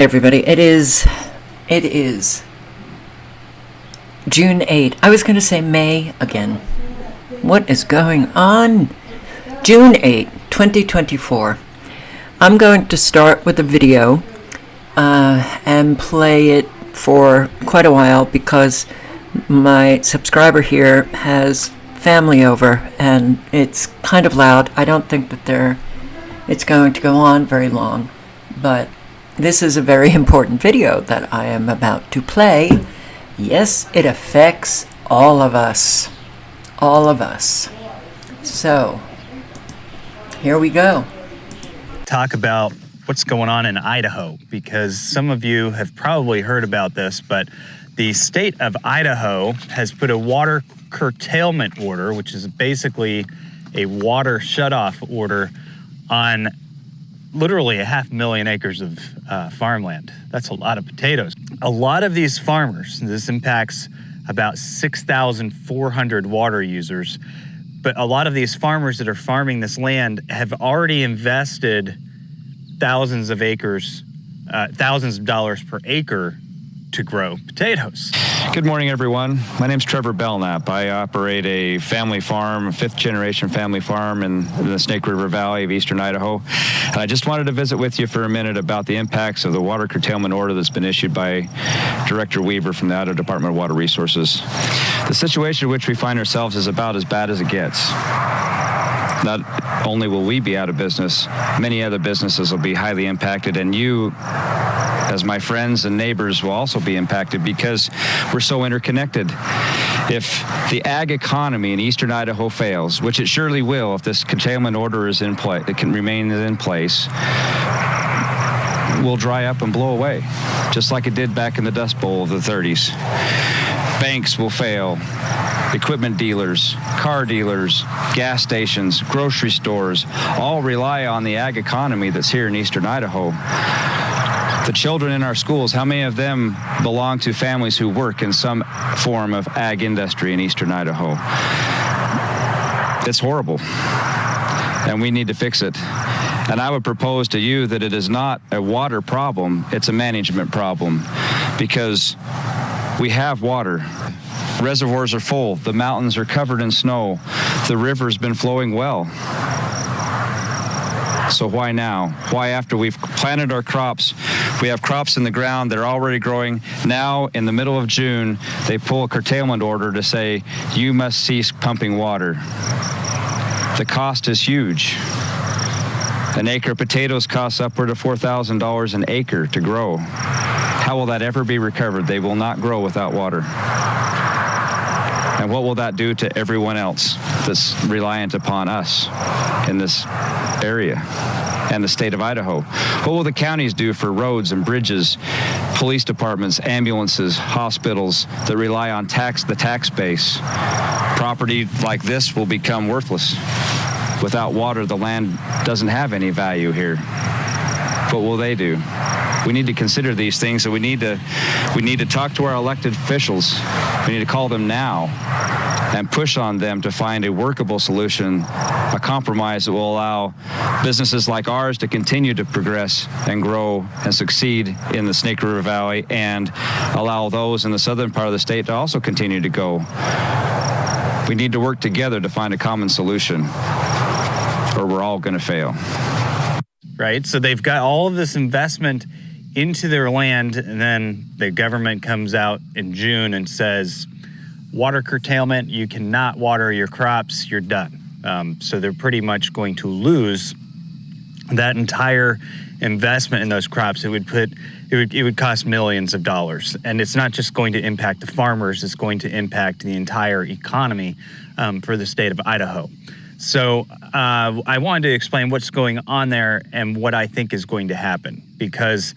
Everybody, it is June 8th. I was going to say May again. What is going on? June 8th, 2024. I'm going to start with a video and play it for quite a while because my subscriber here has family over and it's kind of loud. I don't think that it's going to go on very long, but this is a very important video that I am about to play. Yes, it affects all of us. All of us. So, here we go. Talk about what's going on in Idaho, because some of you have probably heard about this, but the state of Idaho has put a water curtailment order, which is basically a water shutoff order on literally 500,000 acres of farmland. That's a lot of potatoes. A lot of these farmers, this impacts about 6,400 water users, but a lot of these farmers that are farming this land have already invested thousands of acres, thousands of dollars per acre to grow potatoes. Good morning, everyone. My name's Trevor Belknap. I operate a family farm, a fifth-generation family farm in the Snake River Valley of eastern Idaho. And I just wanted to visit with you for a minute about the impacts of the water curtailment order that's been issued by Director Weaver from the Idaho Department of Water Resources. The situation in which we find ourselves is about as bad as it gets. Not only will we be out of business, many other businesses will be highly impacted, and you, as my friends and neighbors, will also be impacted because we're so interconnected. If the ag economy in eastern Idaho fails, which it surely will if this curtailment order is in place, it can remain in place, will dry up and blow away, just like it did back in the Dust Bowl of the 30s. Banks will fail. Equipment dealers, car dealers, gas stations, grocery stores, all rely on the ag economy that's here in eastern Idaho. The children in our schools, how many of them belong to families who work in some form of ag industry in eastern Idaho? It's horrible, and we need to fix it. And I would propose to you that it is not a water problem, it's a management problem, because we have water. Reservoirs are full, the mountains are covered in snow, the river's been flowing well. So why now? Why after we've planted our crops, we have crops in the ground that are already growing, now in the middle of June, they pull a curtailment order to say, you must cease pumping water. The cost is huge. An acre of potatoes costs upward of $4,000 an acre to grow. How will that ever be recovered? They will not grow without water. And what will that do to everyone else that's reliant upon us in this area and the state of Idaho? What will the counties do for roads and bridges, police departments, ambulances, hospitals that rely on the tax base? Property like this will become worthless. Without water, the land doesn't have any value here. What will they do? We need to consider these things, and we need to talk to our elected officials. We need to call them now and push on them to find a workable solution, a compromise that will allow businesses like ours to continue to progress and grow and succeed in the Snake River Valley, and allow those in the southern part of the state to also continue to go. We need to work together to find a common solution, or we're all going to fail. Right? So they've got all of this investment into their land, and then the government comes out in June and says, water curtailment, you cannot water your crops, you're done. So they're pretty much going to lose that entire investment in those crops. It would cost millions of dollars. And it's not just going to impact the farmers, it's going to impact the entire economy for the state of Idaho. So I wanted to explain what's going on there and what I think is going to happen, because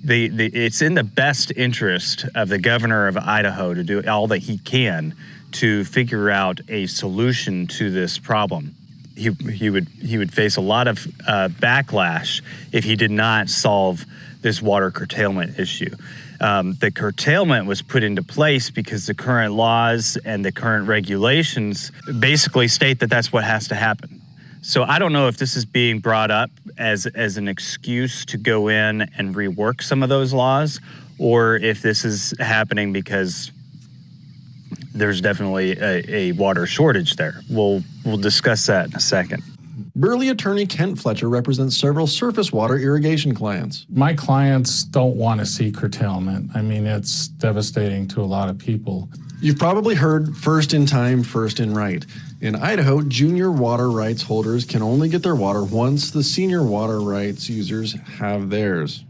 it's in the best interest of the governor of Idaho to do all that he can to figure out a solution to this problem. He would face a lot of backlash if he did not solve this water curtailment issue. The curtailment was put into place because the current laws and the current regulations basically state that that's what has to happen. So I don't know if this is being brought up as an excuse to go in and rework some of those laws, or if this is happening because there's definitely a water shortage there. We'll discuss that in a second. Burley attorney Kent Fletcher represents several surface water irrigation clients. My clients don't want to see curtailment. I mean, it's devastating to a lot of people. You've probably heard first in time, first in right. In Idaho, junior water rights holders can only get their water once the senior water rights users have theirs.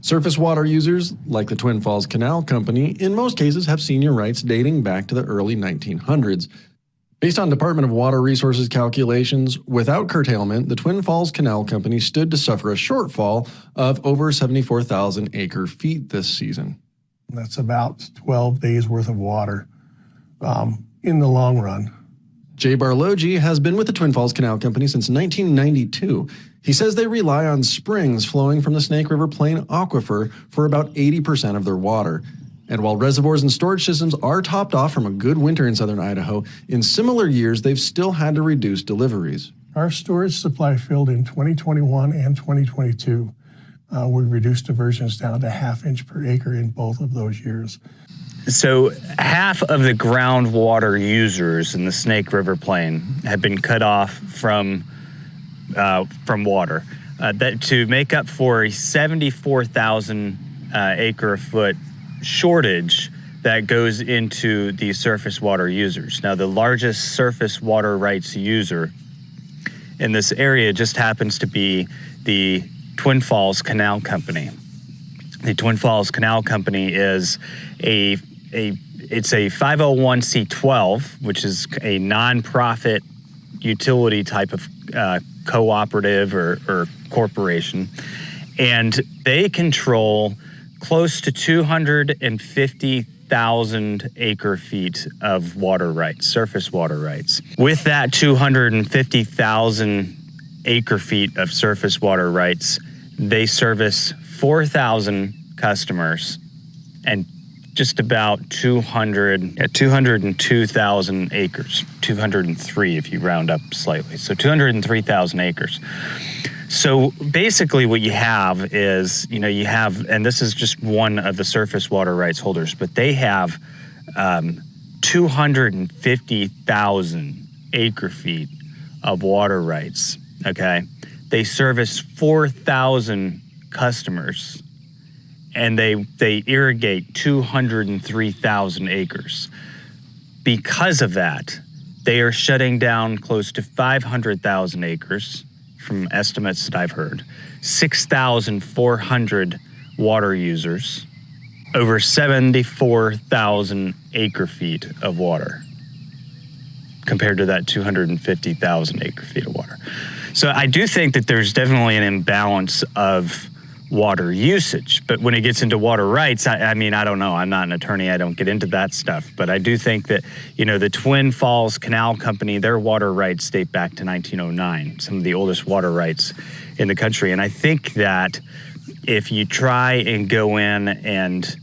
Surface water users, like the Twin Falls Canal Company, in most cases have senior rights dating back to the early 1900s. Based on Department of Water Resources calculations, without curtailment, the Twin Falls Canal Company stood to suffer a shortfall of over 74,000 acre-feet this season. That's about 12 days worth of water in the long run. Jay Barlogi has been with the Twin Falls Canal Company since 1992. He says they rely on springs flowing from the Snake River Plain aquifer for about 80% of their water. And while reservoirs and storage systems are topped off from a good winter in southern Idaho, in similar years, they've still had to reduce deliveries. Our storage supply filled in 2021 and 2022. We reduced diversions down to ½ inch per acre in both of those years. So half of the groundwater users in the Snake River Plain have been cut off from water. That to make up for a 74,000 acre-foot shortage that goes into the surface water users. Now, the largest surface water rights user in this area just happens to be the Twin Falls Canal Company. The Twin Falls Canal Company is it's a 501c12, which is a nonprofit utility type of cooperative or corporation, and they control close to 250,000 acre-feet of water rights, surface water rights. With that 250,000 acre-feet of surface water rights, they service 4,000 customers and just about 202,000 acres, 203 if you round up slightly, so 203,000 acres. So basically what you have is, you have, and this is just one of the surface water rights holders, but they have 250,000 acre-feet of water rights, okay? They service 4,000 customers, and they irrigate 203,000 acres. Because of that, they are shutting down close to 500,000 acres, from estimates that I've heard, 6,400 water users, over 74,000 acre-feet of water, compared to that 250,000 acre-feet of water. So I do think that there's definitely an imbalance of water usage, but when it gets into water rights, I mean, I don't know. I'm not an attorney. I don't get into that stuff, but I do think that, the Twin Falls Canal Company, their water rights date back to 1909, some of the oldest water rights in the country. And I think that if you try and go in and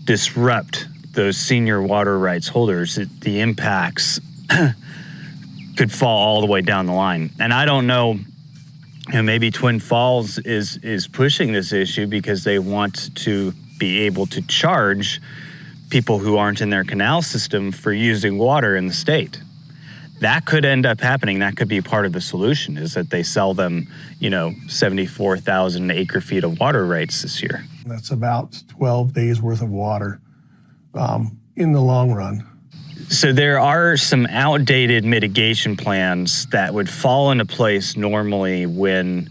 disrupt those senior water rights holders, the impacts could fall all the way down the line. And I don't know, maybe Twin Falls is pushing this issue because they want to be able to charge people who aren't in their canal system for using water in the state. That could end up happening. That could be part of the solution, is that they sell them, 74,000 acre-feet of water rights this year. That's about 12 days worth of water in the long run. So there are some outdated mitigation plans that would fall into place normally when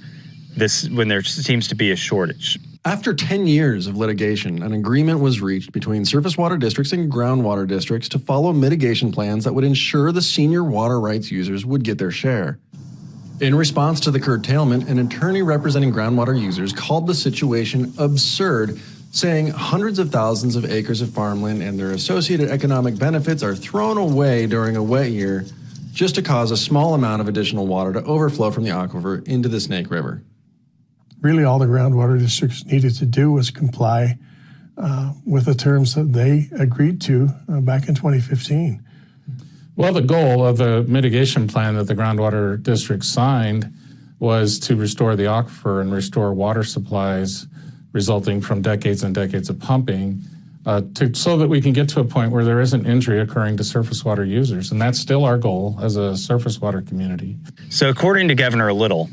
there seems to be a shortage. After 10 years of litigation, an agreement was reached between surface water districts and groundwater districts to follow mitigation plans that would ensure the senior water rights users would get their share. In response to the curtailment, an attorney representing groundwater users called the situation absurd, saying hundreds of thousands of acres of farmland and their associated economic benefits are thrown away during a wet year just to cause a small amount of additional water to overflow from the aquifer into the Snake River. Really, all the groundwater districts needed to do was comply with the terms that they agreed to back in 2015. Well, the goal of the mitigation plan that the groundwater district signed was to restore the aquifer and restore water supplies resulting from decades and decades of pumping so that we can get to a point where there isn't injury occurring to surface water users. And that's still our goal as a surface water community. So according to Governor Little,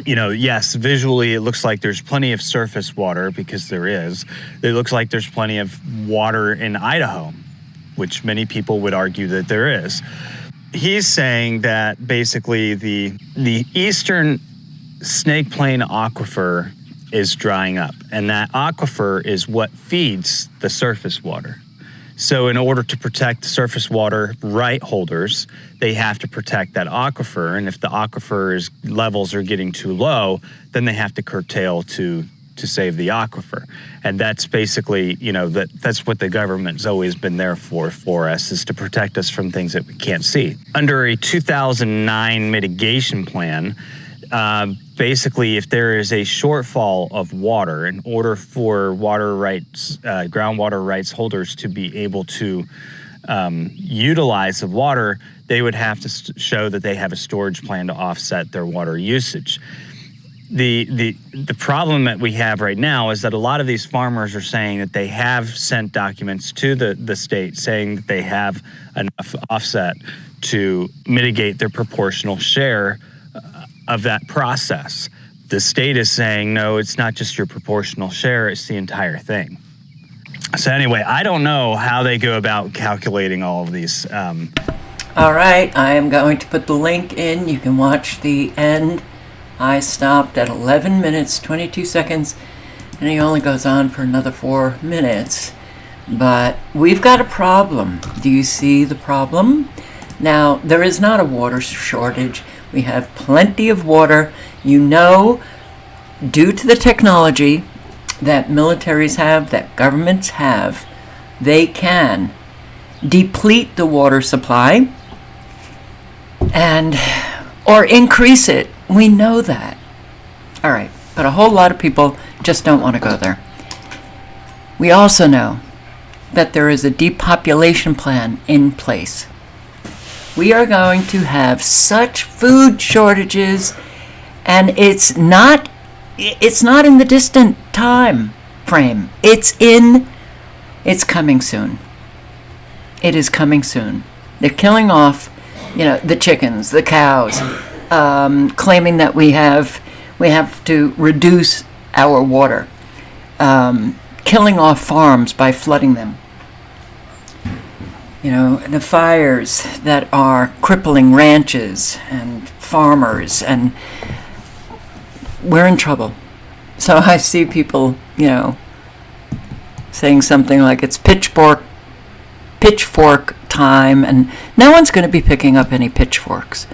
yes, visually it looks like there's plenty of surface water because there is. It looks like there's plenty of water in Idaho, which many people would argue that there is. He's saying that basically the eastern Snake Plain aquifer is drying up, and that aquifer is what feeds the surface water. So in order to protect the surface water right holders, they have to protect that aquifer, and if the aquifer's levels are getting too low, then they have to curtail to save the aquifer. And that's basically, that's what the government's always been there for us, is to protect us from things that we can't see. Under a 2009 mitigation plan, basically, if there is a shortfall of water, in order for water rights, groundwater rights holders to be able to utilize the water, they would have to show that they have a storage plan to offset their water usage. The problem that we have right now is that a lot of these farmers are saying that they have sent documents to the state saying that they have enough offset to mitigate their proportional share of that process. The state is saying, no, it's not just your proportional share, it's the entire thing. So anyway, I don't know how they go about calculating all of these. All right, I am going to put the link in. You can watch the end. I stopped at 11 minutes, 22 seconds, and he only goes on for another 4 minutes. But we've got a problem. Do you see the problem? Now, there is not a water shortage. We have plenty of water. Due to the technology that militaries have, that governments have, they can deplete the water supply or increase it. We know that. All right, but a whole lot of people just don't want to go there. We also know that there is a depopulation plan in place. We are going to have such food shortages, and it's not in the distant time frame. It's coming soon. It is coming soon. They're killing off, the chickens, the cows, claiming that we have to reduce our water, killing off farms by flooding them. The fires that are crippling ranches and farmers, and we're in trouble. So I see people, saying something like it's pitchfork time, and no one's going to be picking up any pitchforks.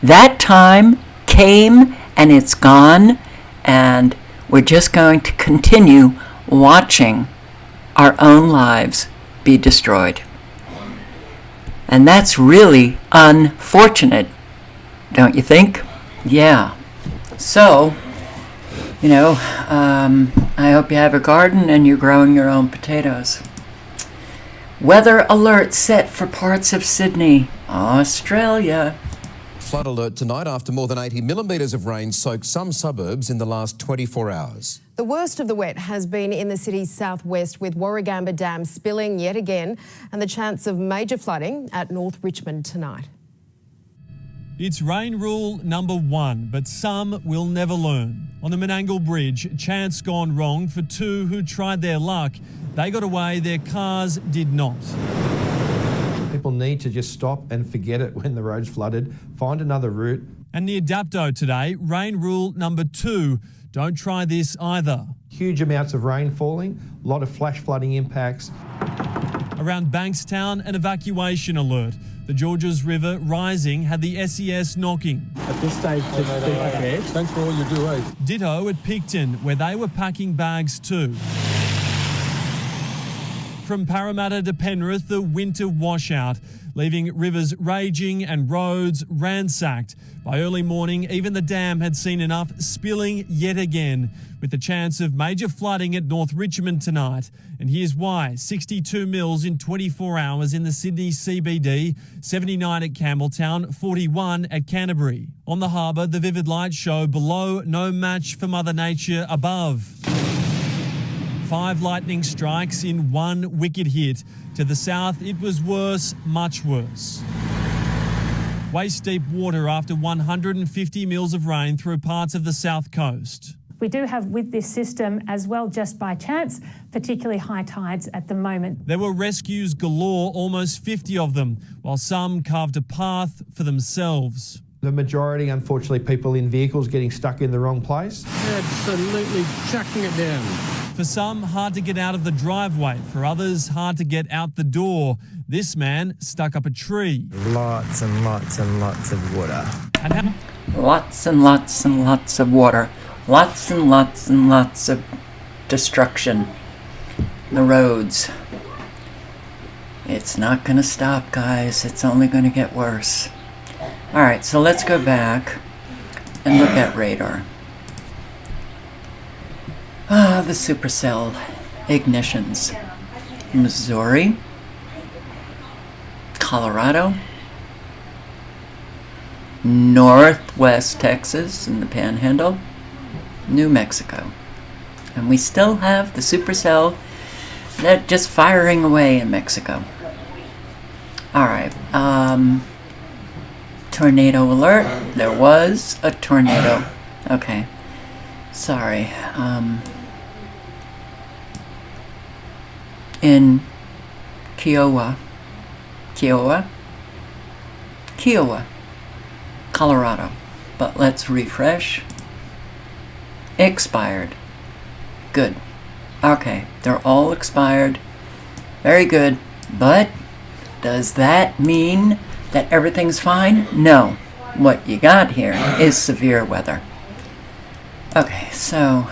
That time came and it's gone, and we're just going to continue watching our own lives be destroyed. And that's really unfortunate, don't you think? Yeah. So, I hope you have a garden and you're growing your own potatoes. Weather alert set for parts of Sydney, Australia. Flood alert tonight after more than 80 millimetres of rain soaked some suburbs in the last 24 hours. The worst of the wet has been in the city's southwest, with Warragamba Dam spilling yet again and the chance of major flooding at North Richmond tonight. It's rain rule number 1, but some will never learn. On the Menangle Bridge, chance gone wrong for two who tried their luck. They got away, their cars did not. People need to just stop and forget it when the road's flooded, find another route. And near Dapto today, rain rule number 2. Don't try this either. Huge amounts of rain falling, a lot of flash flooding impacts. Around Bankstown, an evacuation alert. The Georges River rising had the SES knocking. At this stage, just be prepared. Thanks for all you do, eh? Ditto at Picton, where they were packing bags too. From Parramatta to Penrith, the winter washout. leaving rivers raging and roads ransacked. By early morning, even the dam had seen enough spilling yet again, with the chance of major flooding at North Richmond tonight. And here's why: 62 mils in 24 hours in the Sydney CBD, 79 at Campbelltown, 41 at Canterbury. On the harbour, the vivid light show below, no match for Mother Nature above. 5 lightning strikes in 1 wicked hit. To the south, it was worse, much worse. Waist-deep water after 150 mils of rain through parts of the south coast. We do have with this system as well, just by chance, particularly high tides at the moment. There were rescues galore, almost 50 of them, while some carved a path for themselves. The majority, unfortunately, people in vehicles getting stuck in the wrong place. Absolutely chucking it down. For some, hard to get out of the driveway. For others, hard to get out the door. This man stuck up a tree. Lots and lots and lots of water. And lots and lots and lots of water. Lots and lots and lots of destruction. The roads. It's not going to stop, guys. It's only going to get worse. Alright, so let's go back and look at radar. The supercell ignitions. Missouri, Colorado, Northwest Texas in the Panhandle, New Mexico. And we still have the supercell that just firing away in Mexico. Alright, tornado alert. There was a tornado. Okay. Sorry. In Kiowa, Colorado. But let's refresh. Expired. Good. Okay, they're all expired. Very good. But does that mean that everything's fine? No. What you got here is severe weather. Okay, so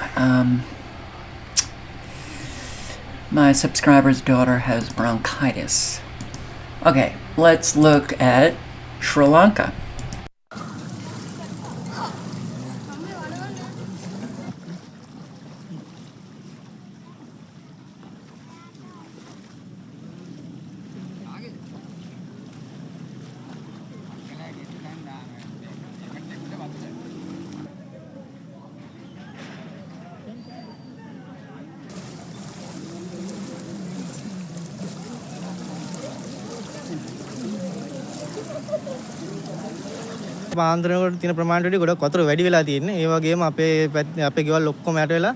my subscriber's daughter has bronchitis. Okay, let's look at Sri Lanka. ආන්දරවල තියෙන ප්‍රමාණයට වඩා ගොඩක් වතුර වැඩි වෙලා තියෙන්නේ. ඒ වගේම අපේ ගෙවල් ඔක්කොම යට වෙලා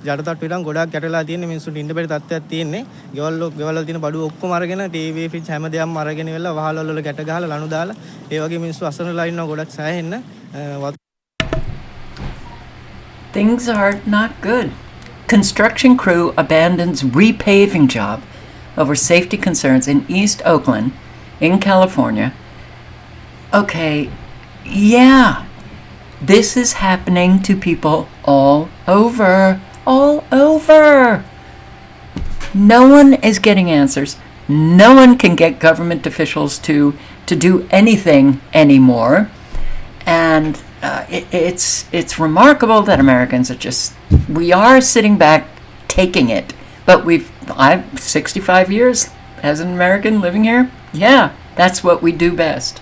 ජඩතට්ටු විතරක් ගොඩක් යට වෙලා තියෙන්නේ. මිනිස්සුන්ට ඉන්න බැරි තත්ත්වයක් තියෙන්නේ. ගෙවල් වල තියෙන බඩු ඔක්කොම අරගෙන ටීවී ෆ්‍රිජ් හැමදේම අරගෙන ඉවරලා වහල් වල ගැට ගහලා ලනු දාලා ඒ වගේ මිනිස්සු අසරණලා ඉන්නවා ගොඩක් සෑහෙන්න. Things are not good. Construction crew abandons repaving job over safety concerns in East Oakland in California. Okay, yeah, this is happening to people all over. No one is getting answers. No one can get government officials to do anything anymore. And it's remarkable that Americans are we are sitting back taking it. But I've 65 years as an American living here. Yeah, that's what we do best.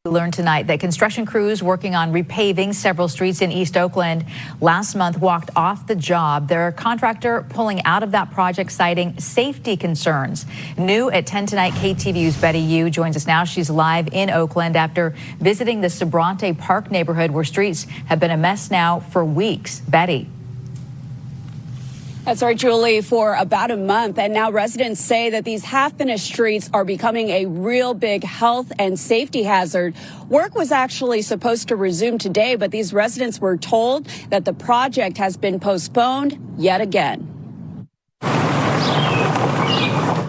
We learned tonight that construction crews working on repaving several streets in East Oakland last month walked off the job. Their contractor pulling out of that project, citing safety concerns. New at 10 tonight, KTVU's Betty Yu joins us now. She's live in Oakland after visiting the Sobrante Park neighborhood where streets have been a mess now for weeks. Betty. That's right, Julie, for about a month. And now residents say that these half-finished streets are becoming a real big health and safety hazard. Work was actually supposed to resume today, but these residents were told that the project has been postponed yet again.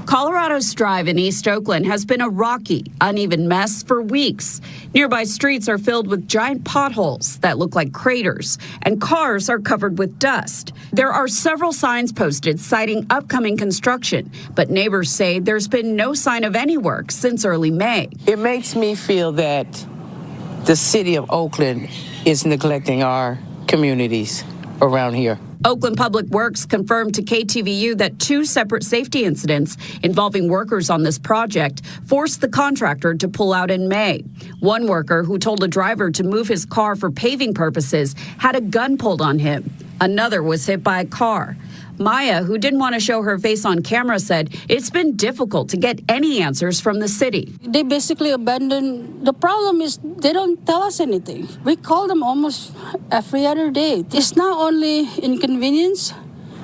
Colorado's Drive in East Oakland has been a rocky, uneven mess for weeks. Nearby streets are filled with giant potholes that look like craters, and cars are covered with dust. There are several signs posted citing upcoming construction, but neighbors say there's been no sign of any work since early May. It makes me feel that the city of Oakland is neglecting our communities around here. Oakland Public Works confirmed to KTVU that 2 separate safety incidents involving workers on this project forced the contractor to pull out in May. One worker who told a driver to move his car for paving purposes had a gun pulled on him. Another was hit by a car. Maya, who didn't want to show her face on camera, said it's been difficult to get any answers from the city. They basically abandoned. The problem is they don't tell us anything. We call them almost every other day. It's not only inconvenience,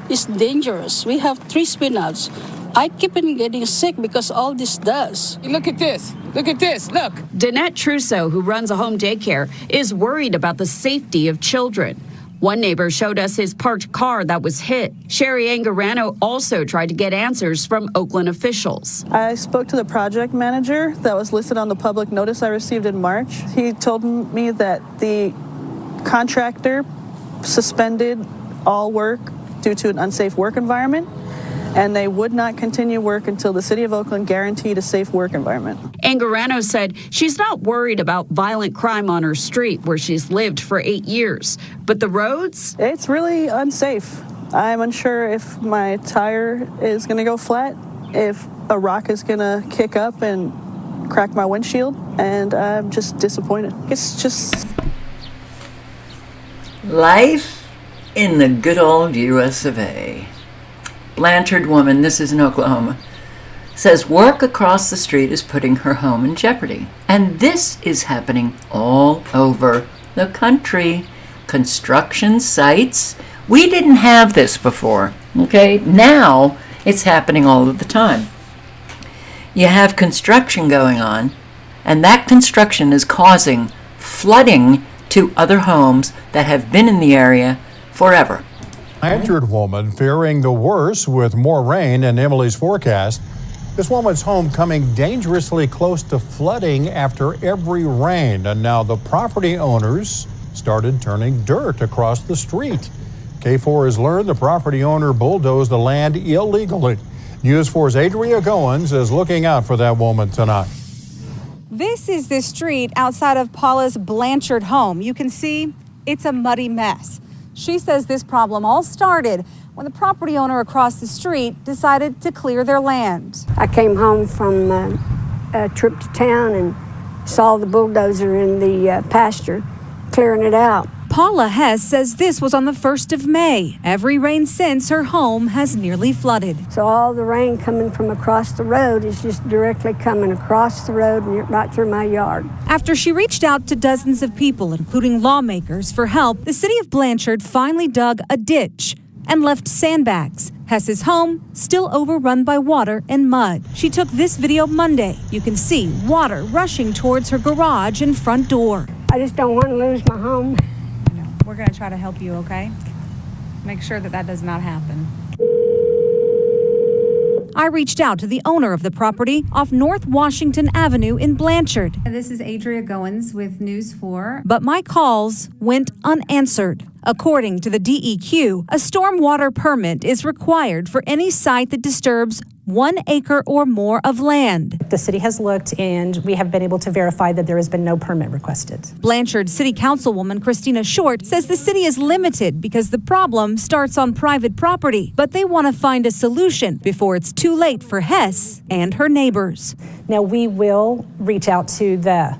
it's dangerous. We have 3 spinouts. I keep on getting sick because all this does. Look at this. Look at this. Look. Danette Trousseau, who runs a home daycare, is worried about the safety of children. One neighbor showed us his parked car that was hit. Sherry Angarano also tried to get answers from Oakland officials. I spoke to the project manager that was listed on the public notice I received in March. He told me that the contractor suspended all work due to an unsafe work environment, and they would not continue work until the city of Oakland guaranteed a safe work environment. Angarano said she's not worried about violent crime on her street where she's lived for 8 years, but the roads? It's really unsafe. I'm unsure if my tire is going to go flat, if a rock is going to kick up and crack my windshield, and I'm just disappointed. It's just life in the good old US of A. Blanchard woman, this is in Oklahoma, says work across the street is putting her home in jeopardy. And this is happening all over the country. Construction sites. We didn't have this before, okay? Now it's happening all of the time. You have construction going on, and that construction is causing flooding to other homes that have been in the area forever. Blanchard woman fearing the worst with more rain in Emily's forecast. This woman's home coming dangerously close to flooding after every rain, and now the property owners started turning dirt across the street. K4 has learned the property owner bulldozed the land illegally. News 4's Adria Goins is looking out for that woman tonight. This is the street outside of Paula's Blanchard home. You can see it's a muddy mess. She says this problem all started when the property owner across the street decided to clear their land. I came home from a trip to town and saw the bulldozer in the pasture clearing it out. Paula Hess says this was on the 1st of May. Every rain since, her home has nearly flooded. So all the rain coming from across the road is just directly coming across the road and right through my yard. After she reached out to dozens of people, including lawmakers, for help, the city of Blanchard finally dug a ditch and left sandbags. Hess's home still overrun by water and mud. She took this video Monday. You can see water rushing towards her garage and front door. I just don't want to lose my home. We're going to try to help you, okay? Make sure that does not happen. I reached out to the owner of the property off North Washington Avenue in Blanchard. This is Adria Goins with News 4. But my calls went unanswered. According to the DEQ, a stormwater permit is required for any site that disturbs 1 acre or more of land. The city has looked and we have been able to verify that there has been no permit requested. Blanchard City Councilwoman Christina Short says the city is limited because the problem starts on private property, but they want to find a solution before it's too late for Hess and her neighbors. Now we will reach out to the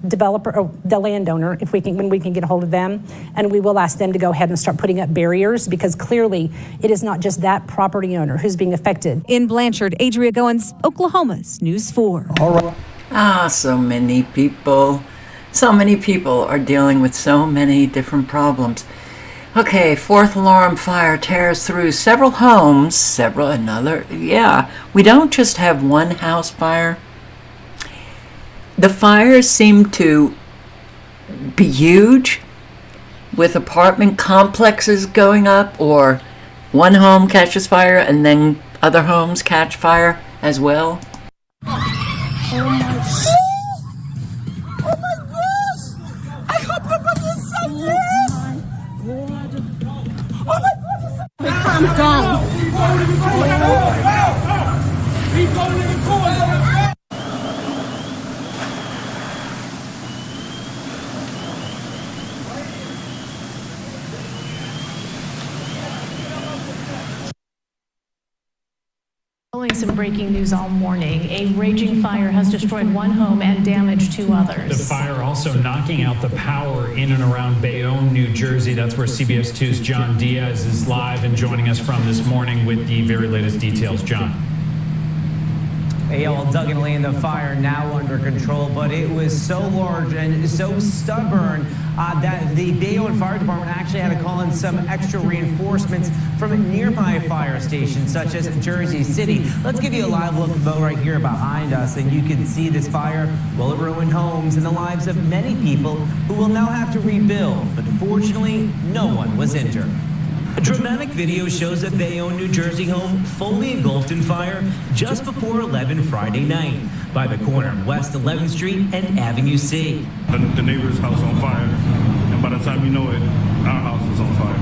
developer or the landowner when we can get a hold of them, and we will ask them to go ahead and start putting up barriers because clearly it is not just that property owner who's being affected. In Blanchard, Adria Goins, Oklahoma's News 4. All right. So many people. So many people are dealing with so many different problems. Okay, 4th alarm fire tears through several homes, we don't just have one house fire. The fires seem to be huge, with apartment complexes going up, or one home catches fire and then other homes catch fire as well? Oh my gosh! I hope nobody is saying Oh my God! Calm down. Following some breaking news all morning, a raging fire has destroyed one home and damaged two others. The fire also knocking out the power in and around Bayonne, New Jersey. That's where CBS 2's John Diaz is live and joining us from this morning with the very latest details. John. Hey, y'all, Doug and Elaine, the fire now under control, but it was so large and so stubborn that the Bayonne Fire Department actually had to call in some extra reinforcements from nearby fire stations, such as Jersey City. Let's give you a live look, though, right here behind us, and you can see this fire, well, it ruined homes and the lives of many people who will now have to rebuild, but fortunately, no one was injured. A dramatic video shows a Bayonne, New Jersey home fully engulfed in fire just before 11 Friday night by the corner of West 11th Street and Avenue C. The neighbor's house on fire, and by the time you know it, our house is on fire.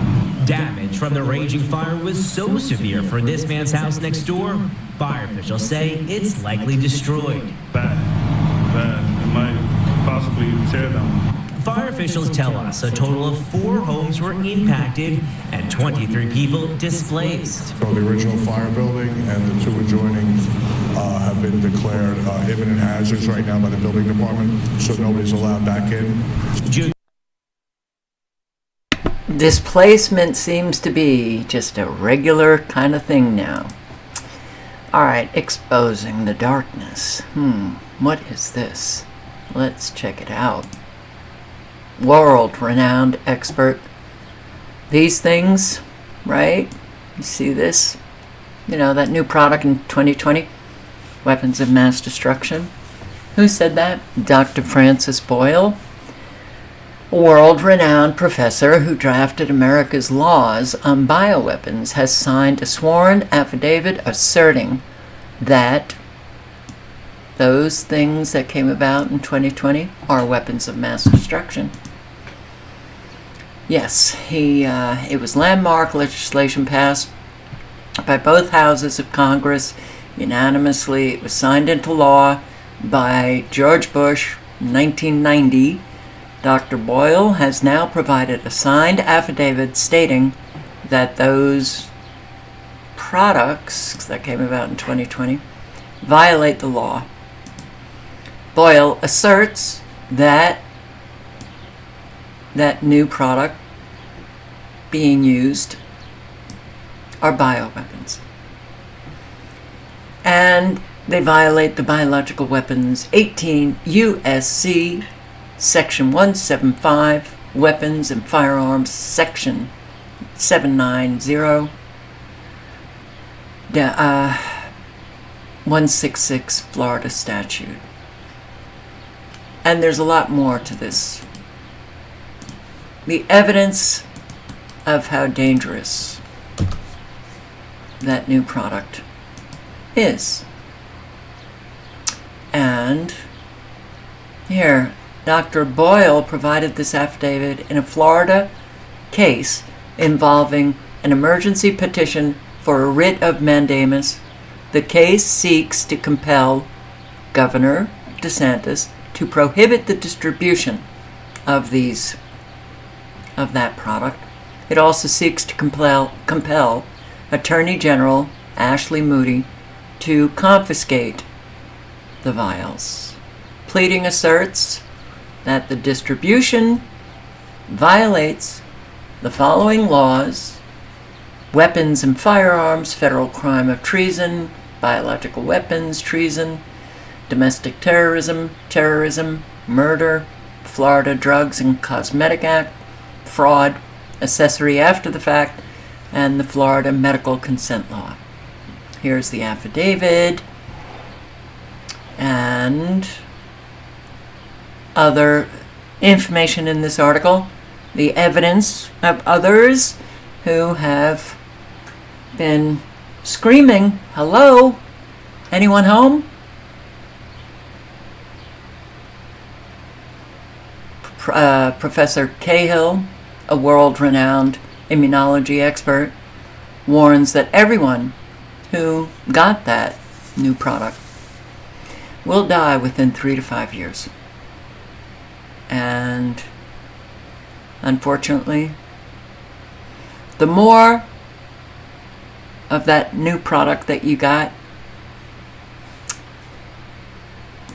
Damage from the raging fire was so severe for this man's house next door, fire officials say it's likely destroyed. Bad. It might possibly tear them. Fire officials tell us a total of 4 homes were impacted and 23 people displaced. So the original fire building and the 2 adjoining have been declared imminent hazards right now by the building department, so nobody's allowed back in. Displacement seems to be just a regular kind of thing now. All right, exposing the darkness. What is this? Let's check it out. World-renowned expert. These things, right? You see this? You know, that new product in 2020? Weapons of mass destruction. Who said that? Dr. Francis Boyle, a world-renowned professor who drafted America's laws on bioweapons, has signed a sworn affidavit asserting that those things that came about in 2020 are weapons of mass destruction. Yes, it was landmark legislation passed by both houses of Congress unanimously. It was signed into law by George Bush in 1990. Dr. Boyle has now provided a signed affidavit stating that those products that came about in 2020 violate the law. Boyle asserts that new product being used are bioweapons. And they violate the Biological Weapons 18 U.S.C. Section 175, Weapons and Firearms, Section 790, 166 Florida statute. And there's a lot more to this. The evidence of how dangerous that new product is. And here, Dr. Boyle provided this affidavit in a Florida case involving an emergency petition for a writ of mandamus. The case seeks to compel Governor DeSantis to prohibit the distribution of that product. It also seeks to compel Attorney General Ashley Moody to confiscate the vials. Pleading asserts that the distribution violates the following laws: weapons and firearms, federal crime of treason, biological weapons, treason, domestic terrorism, murder, Florida Drugs and Cosmetic Act, fraud, accessory after the fact, and the Florida Medical Consent Law. Here's the affidavit and other information in this article. The evidence of others who have been screaming, hello? Anyone home? Professor Cahill, a world-renowned immunology expert, warns that everyone who got that new product will die within 3 to 5 years. And unfortunately, the more of that new product that you got,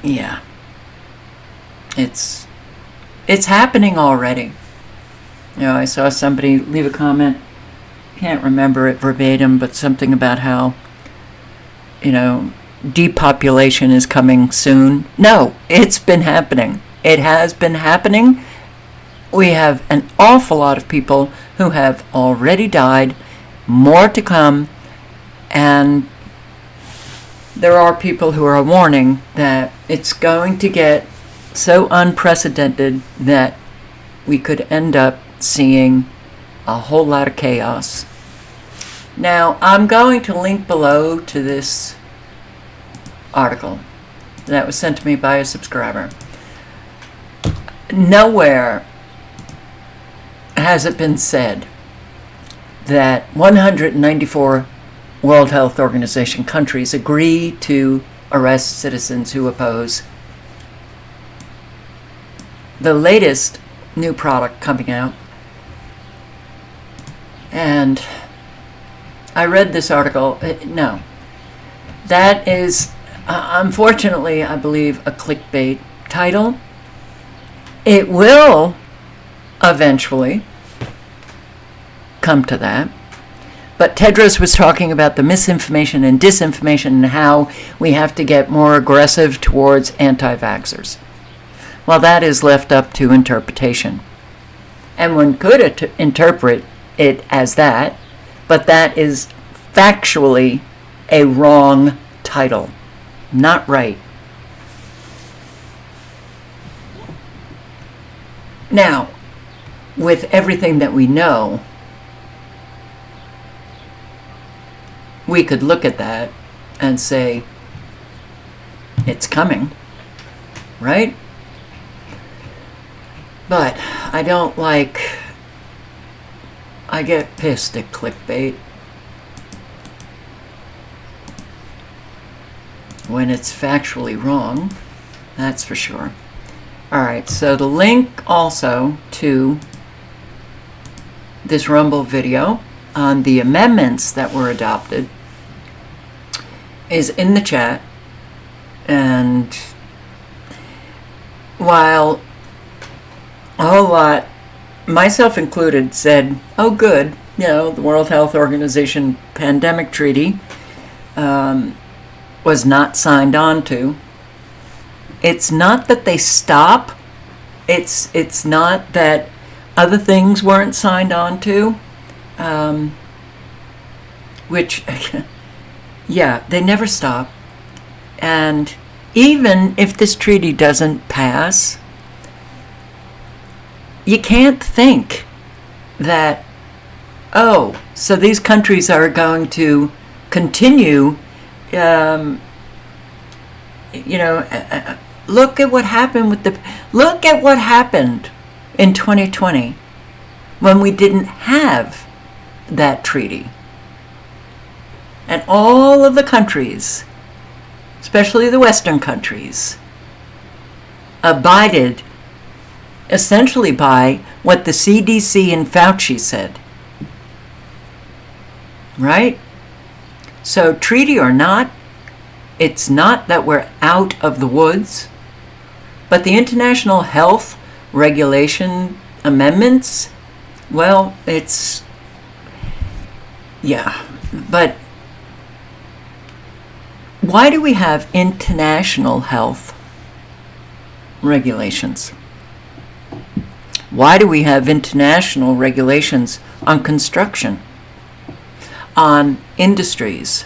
yeah, it's happening already. You know, I saw somebody leave a comment, can't remember it verbatim, but something about how, you know, depopulation is coming soon. No, it's been happening. It has been happening. We have an awful lot of people who have already died, more to come, and there are people who are warning that it's going to get so unprecedented that we could end up seeing a whole lot of chaos. Now, I'm going to link below to this article that was sent to me by a subscriber. Nowhere has it been said that 194 World Health Organization countries agree to arrest citizens who oppose the latest new product coming out. And I read this article. No, that is unfortunately, I believe, a clickbait title. It will eventually come to that. But Tedros was talking about the misinformation and disinformation and how we have to get more aggressive towards anti-vaxxers. Well, that is left up to interpretation. And one could interpret it as that, but that is factually a wrong title. Not right. Now, with everything that we know, we could look at that and say, it's coming, right? But I get pissed at clickbait when it's factually wrong, that's for sure. Alright, so the link also to this Rumble video on the amendments that were adopted is in the chat. And while a whole lot, myself included, said, oh good, you know, the World Health Organization Pandemic Treaty was not signed on to. It's not that they stop. It's not that other things weren't signed on to. Which, yeah, they never stop. And even if this treaty doesn't pass, you can't think that, oh, so these countries are going to continue, look at what happened look at what happened in 2020 when we didn't have that treaty. And all of the countries, especially the Western countries, abided essentially by what the CDC and Fauci said. Right? So, treaty or not, it's not that we're out of the woods, but the international health regulation amendments, well, it's, yeah, but why do we have international health regulations? Why do we have international regulations on construction, on industries?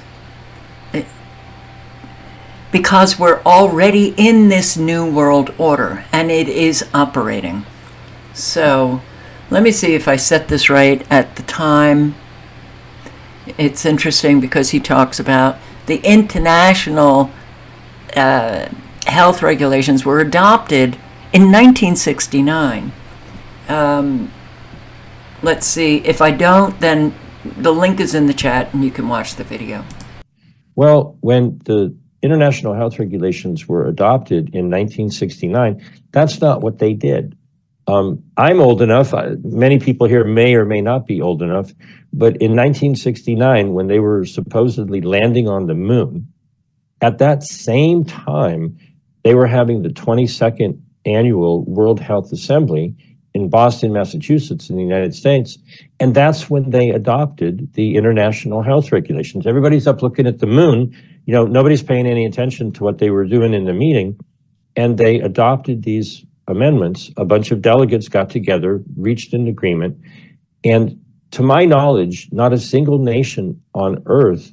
Because we're already in this new world order and it is operating. So let me see if I set this right at the time. it's interesting because he talks about the international health regulations were adopted in 1969. Let's see. If I don't, then the link is in the chat and you can watch the video. Well, when the international health regulations were adopted in 1969, that's not what they did. I'm old enough, many people here may or may not be old enough, but in 1969, when they were supposedly landing on the moon, at that same time, they were having the 22nd annual World Health Assembly in Boston, Massachusetts, in the United States. And that's when they adopted the international health regulations. Everybody's up looking at the moon. You know, nobody's paying any attention to what they were doing in the meeting. And they adopted these amendments. A bunch of delegates got together, reached an agreement. And to my knowledge, not a single nation on earth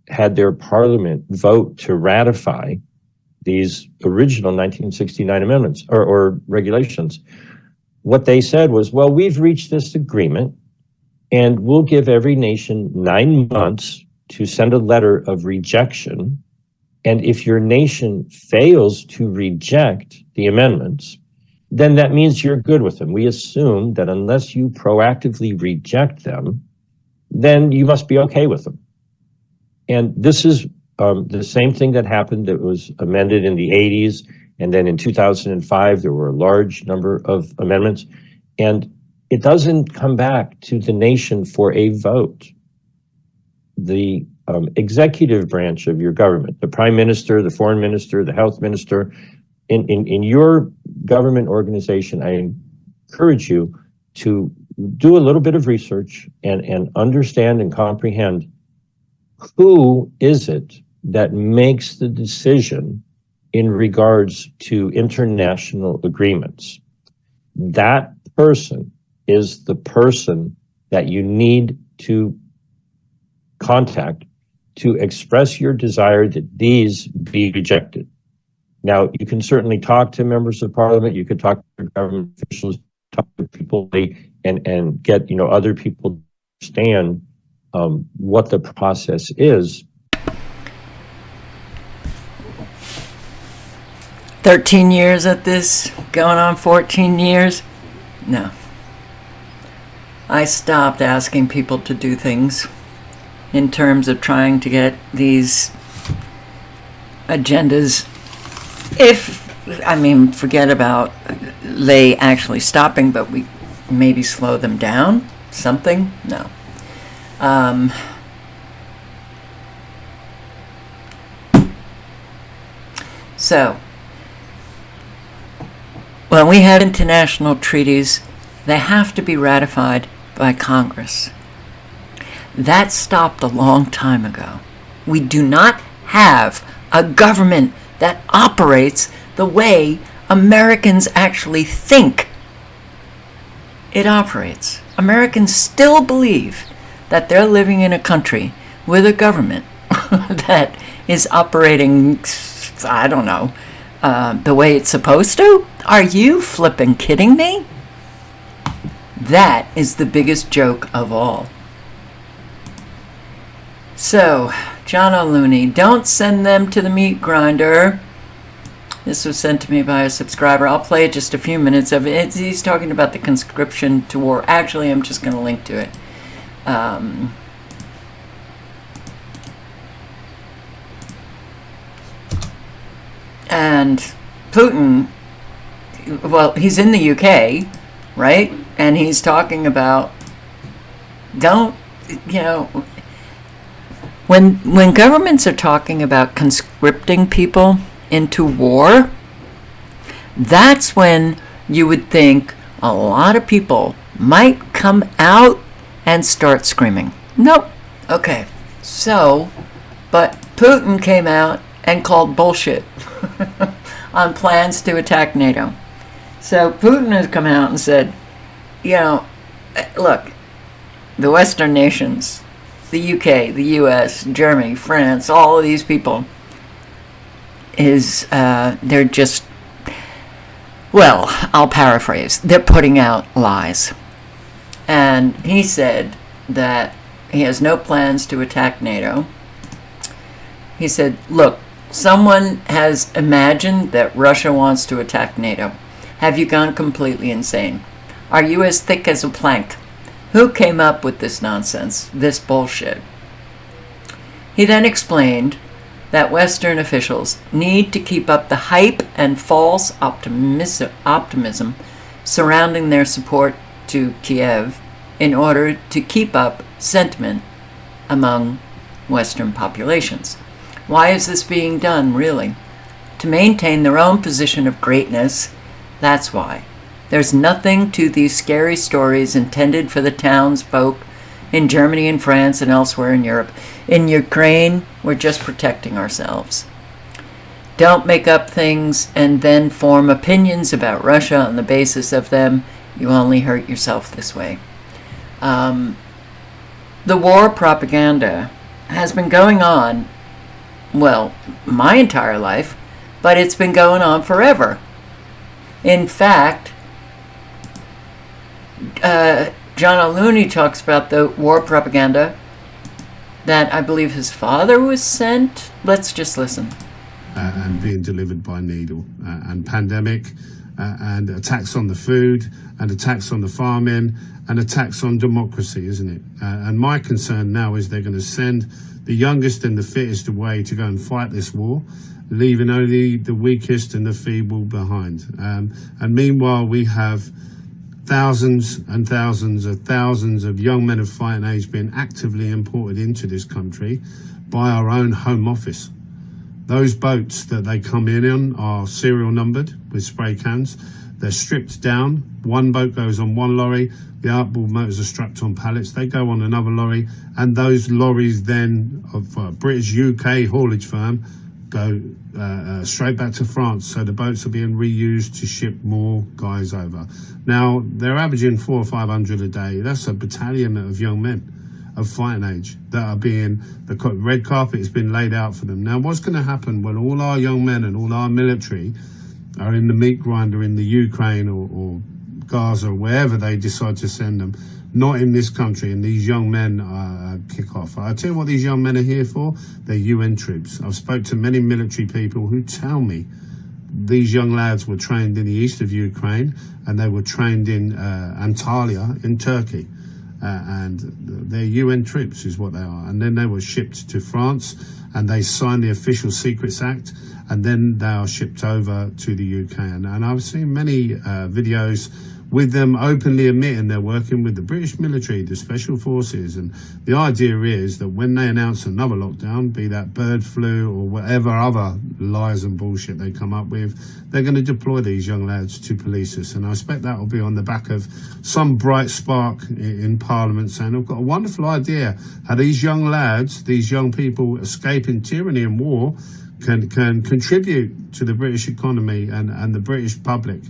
had their parliament vote to ratify these original 1969 amendments or regulations. What they said was, well, we've reached this agreement and we'll give every nation 9 months to send a letter of rejection. And if your nation fails to reject the amendments, then that means you're good with them. We assume that unless you proactively reject them, then you must be okay with them. And this is the same thing that happened that was amended in the 80s. And then in 2005, there were a large number of amendments. And it doesn't come back to the nation for a vote. The executive branch of your government, the prime minister, the foreign minister, the health minister, in your government organization, I encourage you to do a little bit of research and understand and comprehend who is it that makes the decision in regards to international agreements. That person is the person that you need to contact to express your desire that these be rejected. Now, you can certainly talk to members of parliament, you could talk to government officials, talk to people, and get other people to understand what the process is. 13 years at this, going on 14 years. No. I stopped asking people to do things in terms of trying to get these agendas. Forget about they actually stopping, but we maybe slow them down, something? No. So, when we have international treaties, they have to be ratified by Congress. That stopped a long time ago. We do not have a government that operates the way Americans actually think it operates. Americans still believe that they're living in a country with a government that is operating, I don't know, the way it's supposed to? Are you flipping kidding me? That is the biggest joke of all. So, John O'Looney, don't send them to the meat grinder. This was sent to me by a subscriber. I'll play just a few minutes of it. He's talking about the conscription to war. Actually, I'm just going to link to it. And Putin, well, he's in the UK, right? And he's talking about, when governments are talking about conscripting people into war, that's when you would think a lot of people might come out and start screaming. Nope. Okay. So, but Putin came out and called bullshit on plans to attack NATO. So Putin has come out and said, look, the Western nations, the UK, the US, Germany, France, all of these people they're just, well, I'll paraphrase, they're putting out lies. And he said that he has no plans to attack NATO. He said, look, someone has imagined that Russia wants to attack NATO. Have you gone completely insane? Are you as thick as a plank? Who came up with this nonsense, this bullshit? He then explained that Western officials need to keep up the hype and false optimism surrounding their support to Kiev in order to keep up sentiment among Western populations. Why is this being done, really? To maintain their own position of greatness, that's why. There's nothing to these scary stories intended for the townsfolk in Germany and France and elsewhere in Europe. In Ukraine, we're just protecting ourselves. Don't make up things and then form opinions about Russia on the basis of them. You only hurt yourself this way. The war propaganda has been going on, well, my entire life, but it's been going on forever. In fact, John O'Looney talks about the war propaganda that I believe his father was sent. Let's just listen. And being delivered by needle, and pandemic, and attacks on the food, and attacks on the farming, and attacks on democracy, isn't it? And my concern now is they're going to send the youngest and the fittest away to go and fight this war, leaving only the weakest and the feeble behind. And meanwhile, we have thousands and thousands of young men of fighting age being actively imported into this country by our own Home Office. Those boats that they come in on are serial numbered with spray cans. They're stripped down. One boat goes on one lorry. The outboard motors are strapped on pallets. They go on another lorry. And those lorries then, of a British UK haulage firm, go straight back to France. So the boats are being reused to ship more guys over. Now, they're averaging 400 or 500 a day. That's a battalion of young men of fighting age that are being, the red carpet has been laid out for them. Now, what's going to happen when all our young men and all our military are in the meat grinder in the Ukraine or Gaza or wherever they decide to send them, not in this country, and these young men kick off? I tell you what these young men are here for. They're UN troops. I've spoke to many military people who tell me these young lads were trained in the east of Ukraine and they were trained in Antalya in Turkey. And they're UN troops is what they are. And then they were shipped to France and they signed the Official Secrets Act, and then they are shipped over to the UK. And I've seen many videos with them openly admitting they're working with the British military, the special forces. And the idea is that when they announce another lockdown, be that bird flu or whatever other lies and bullshit they come up with, they're going to deploy these young lads to police us. And I expect that will be on the back of some bright spark in Parliament saying, I've got a wonderful idea how these young lads, these young people escaping tyranny and war can contribute to the British economy and the British public.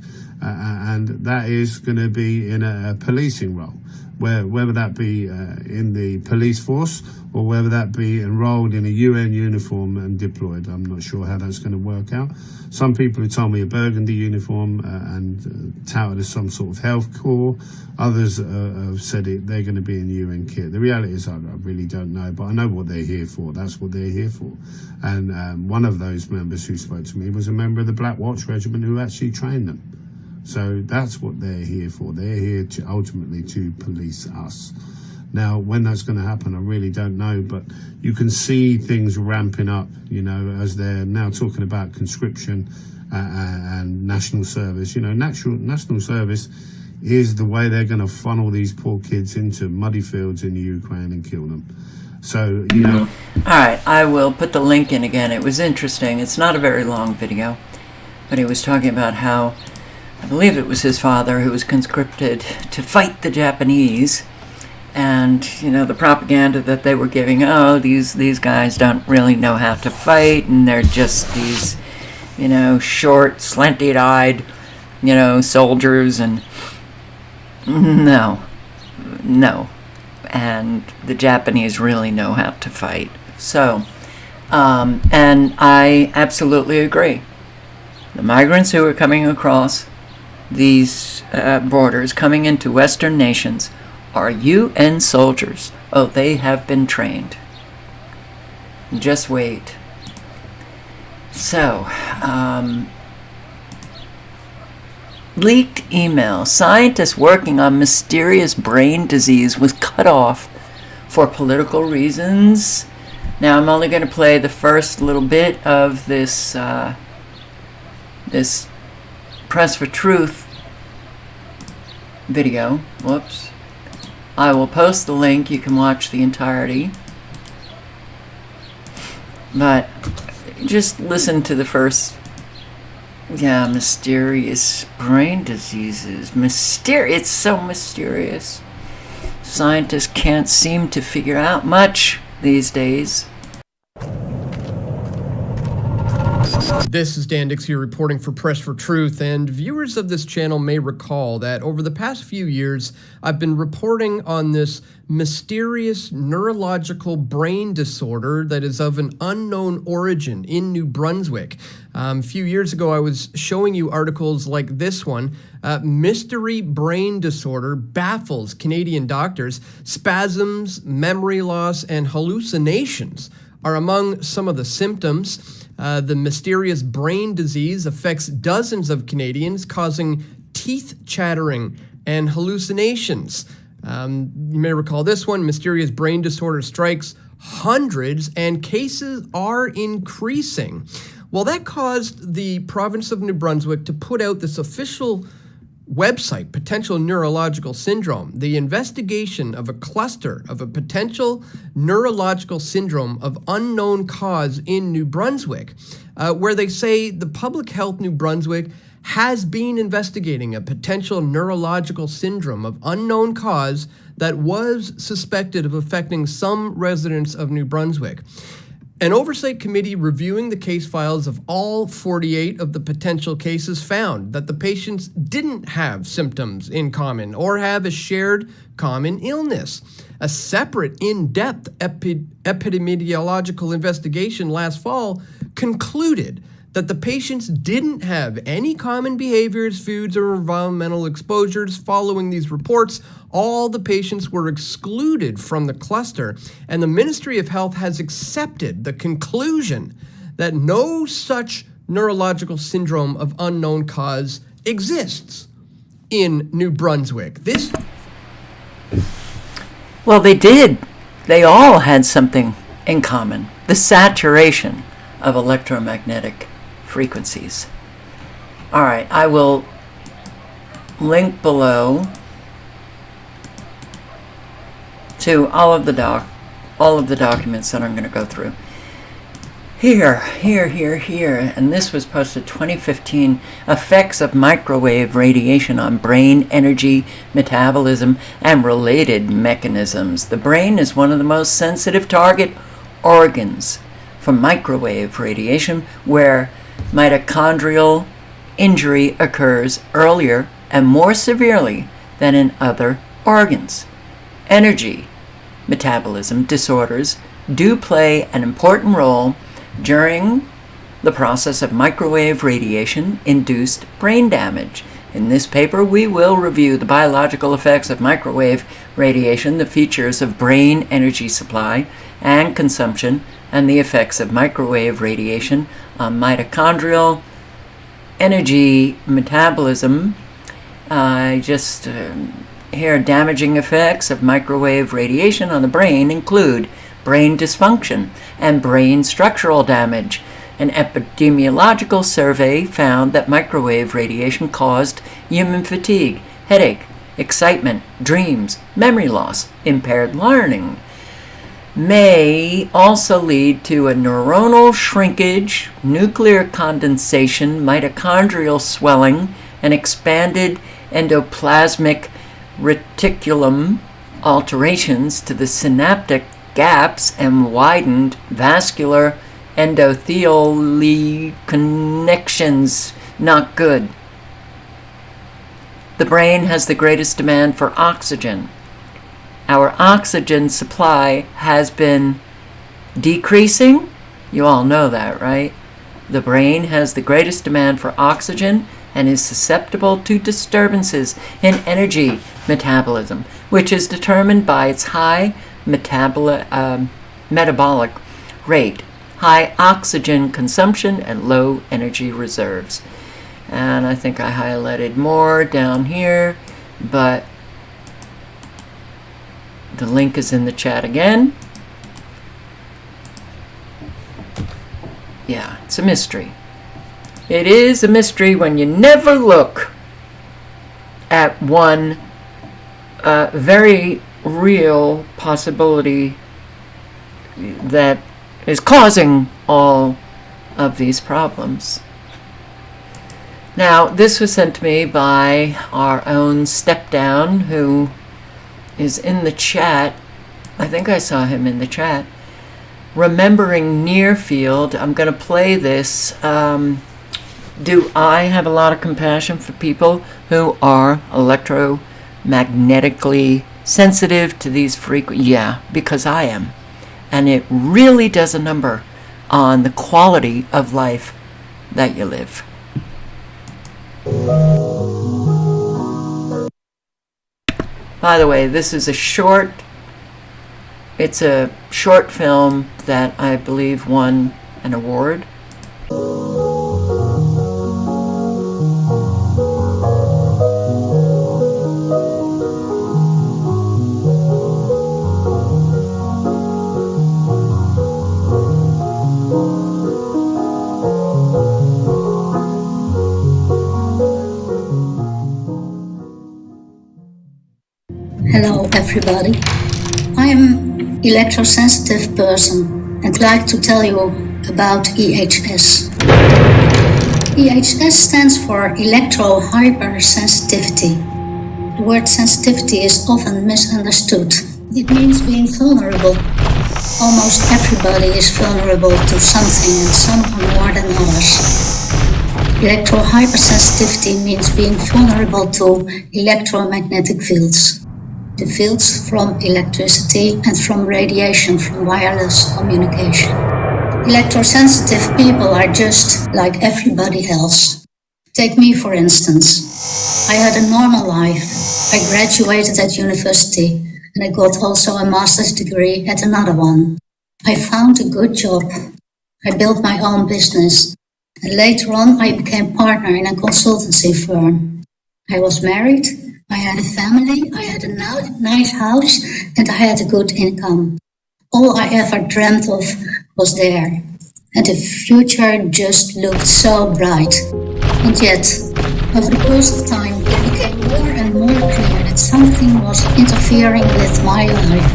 And that is going to be in a policing role, whether that be in the police force or whether that be enrolled in a UN uniform and deployed. I'm not sure how that's going to work out. Some people have told me a burgundy uniform and touted as some sort of health corps. Others have said they're going to be in UN kit. The reality is I really don't know, but I know what they're here for. That's what they're here for. And one of those members who spoke to me was a member of the Black Watch Regiment who actually trained them. So that's what they're here for. They're here to ultimately to police us. Now, when that's going to happen, I really don't know, but you can see things ramping up, you know, as they're now talking about conscription and national service. You know, national service is the way they're going to funnel these poor kids into muddy fields in the Ukraine and kill them. So, you know. All right, I will put the link in again. It was interesting. It's not a very long video, but he was talking about how I believe it was his father who was conscripted to fight the Japanese, and you know the propaganda that they were giving. Oh, these guys don't really know how to fight, and they're just these, you know, short, slanty-eyed, you know, soldiers. And no, and the Japanese really know how to fight. So, and I absolutely agree. The migrants who are coming across these borders, coming into Western nations, are UN soldiers. Oh, they have been trained. Just wait. So, leaked email. Scientists working on mysterious brain disease was cut off for political reasons. Now, I'm only going to play the first little bit of this this Press for Truth video. Whoops. I will post the link. You can watch the entirety. But just listen to the first. Yeah, mysterious brain diseases. It's so mysterious. Scientists can't seem to figure out much these days. This is Dan Dix here reporting for Press for Truth, and viewers of this channel may recall that over the past few years, I've been reporting on this mysterious neurological brain disorder that is of an unknown origin in New Brunswick. A few years ago, I was showing you articles like this one, Mystery Brain Disorder Baffles Canadian Doctors, Spasms, Memory Loss, and Hallucinations are among some of the symptoms. The mysterious brain disease affects dozens of Canadians, causing teeth chattering and hallucinations. You may recall this one, mysterious brain disorder strikes hundreds and cases are increasing. Well, that caused the province of New Brunswick to put out this official website, Potential Neurological Syndrome, the investigation of a cluster of a potential neurological syndrome of unknown cause in New Brunswick, where they say the Public Health New Brunswick has been investigating a potential neurological syndrome of unknown cause that was suspected of affecting some residents of New Brunswick. An oversight committee reviewing the case files of all 48 of the potential cases found that the patients didn't have symptoms in common or have a shared common illness. A separate in-depth epidemiological investigation last fall concluded that the patients didn't have any common behaviors, foods, or environmental exposures. Following these reports, all the patients were excluded from the cluster, and the Ministry of Health has accepted the conclusion that no such neurological syndrome of unknown cause exists in New Brunswick. Well, they did. They all had something in common. The saturation of electromagnetic frequencies. All right, I will link below to all of the documents that I'm going to go through. Here, and this was posted 2015, effects of microwave radiation on brain energy, metabolism, and related mechanisms. The brain is one of the most sensitive target organs for microwave radiation, where mitochondrial injury occurs earlier and more severely than in other organs. Energy metabolism disorders do play an important role during the process of microwave radiation-induced brain damage. In this paper, we will review the biological effects of microwave radiation, the features of brain energy supply and consumption, and the effects of microwave radiation on mitochondrial energy metabolism. Here, damaging effects of microwave radiation on the brain include brain dysfunction and brain structural damage. An epidemiological survey found that microwave radiation caused human fatigue, headache, excitement, dreams, memory loss, impaired learning. May also lead to a neuronal shrinkage, nuclear condensation, mitochondrial swelling, and expanded endoplasmic reticulum, alterations to the synaptic gaps, and widened vascular endothelial connections. Not good. The brain has the greatest demand for oxygen. Our oxygen supply has been decreasing. You all know that, right? The brain has the greatest demand for oxygen and is susceptible to disturbances in energy metabolism, which is determined by its high metabolic rate, high oxygen consumption, and low energy reserves. And I think I highlighted more down here, but the link is in the chat again. Yeah, it's a mystery. It is a mystery when you never look at one very real possibility that is causing all of these problems. Now, this was sent to me by our own step down, who is in the chat. I think I saw him in the chat. Remembering near field. I'm going to play this. Do I have a lot of compassion for people who are electromagnetically sensitive to these frequencies? Yeah, because I am. And it really does a number on the quality of life that you live. By the way, this is a short film that I believe won an award. Hello everybody. I am electrosensitive person and like to tell you about EHS. EHS stands for electro hypersensitivity. The word sensitivity is often misunderstood. It means being vulnerable. Almost everybody is vulnerable to something and some are more than others. Electro hypersensitivity means being vulnerable to electromagnetic fields. The fields from electricity and from radiation from wireless communication. Electrosensitive people are just like everybody else. Take me for instance. I had a normal life. I graduated at university and I got also a master's degree at another one. I found a good job. I built my own business. And later on I became partner in a consultancy firm. I was married. I had a family, I had a nice house, and I had a good income. All I ever dreamt of was there. And the future just looked so bright. And yet, over the course of time, it became more and more clear that something was interfering with my life.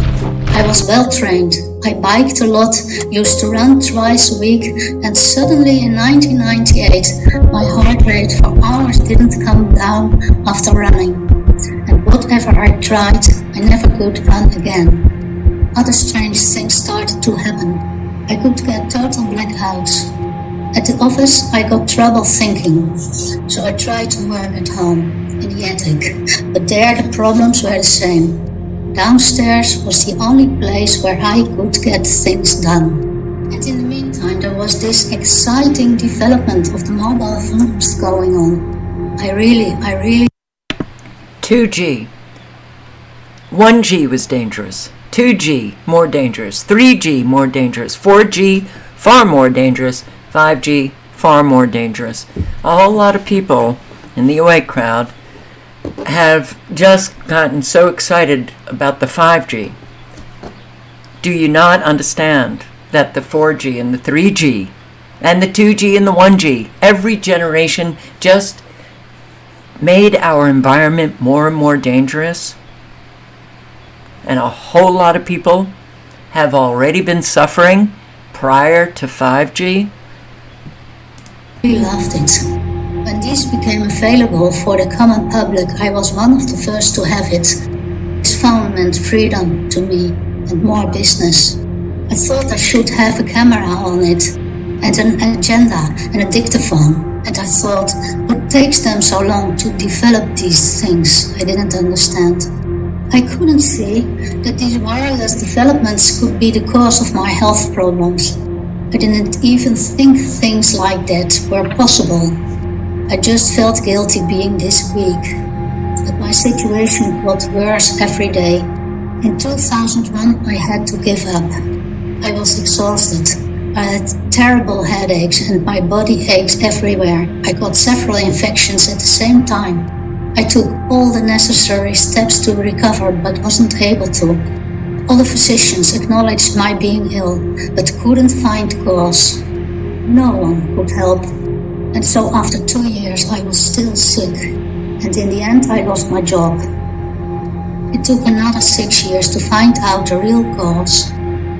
I was well trained. I biked a lot, used to run twice a week, and suddenly in 1998, my heart rate for hours didn't come down after running. And whatever I tried, I never could run again. Other strange things started to happen. I could get total blackouts. At the office, I got trouble thinking, so I tried to work at home, in the attic. But there the problems were the same. Downstairs was the only place where I could get things done. And in the meantime, there was this exciting development of the mobile phones going on. I really 2G. 1G was dangerous. 2G, more dangerous. 3G, more dangerous. 4G, far more dangerous. 5G, far more dangerous. A whole lot of people in the awake crowd have just gotten so excited about the 5G. Do you not understand that the 4G and the 3G and the 2G and the 1G, every generation just made our environment more and more dangerous? And a whole lot of people have already been suffering prior to 5G. I loved it. When these became available for the common public, I was one of the first to have it. This phone meant freedom to me and more business. I thought I should have a camera on it and an agenda and a dictaphone. And I thought, what takes them so long to develop these things? I didn't understand. I couldn't see that these wireless developments could be the cause of my health problems. I didn't even think things like that were possible. I just felt guilty being this weak. But my situation got worse every day. In 2001, I had to give up. I was exhausted. I had terrible headaches and my body ached everywhere. I got several infections at the same time. I took all the necessary steps to recover but wasn't able to. All the physicians acknowledged my being ill but couldn't find cause. No one could help. And so after 2 years I was still sick. And in the end I lost my job. It took another 6 years to find out the real cause.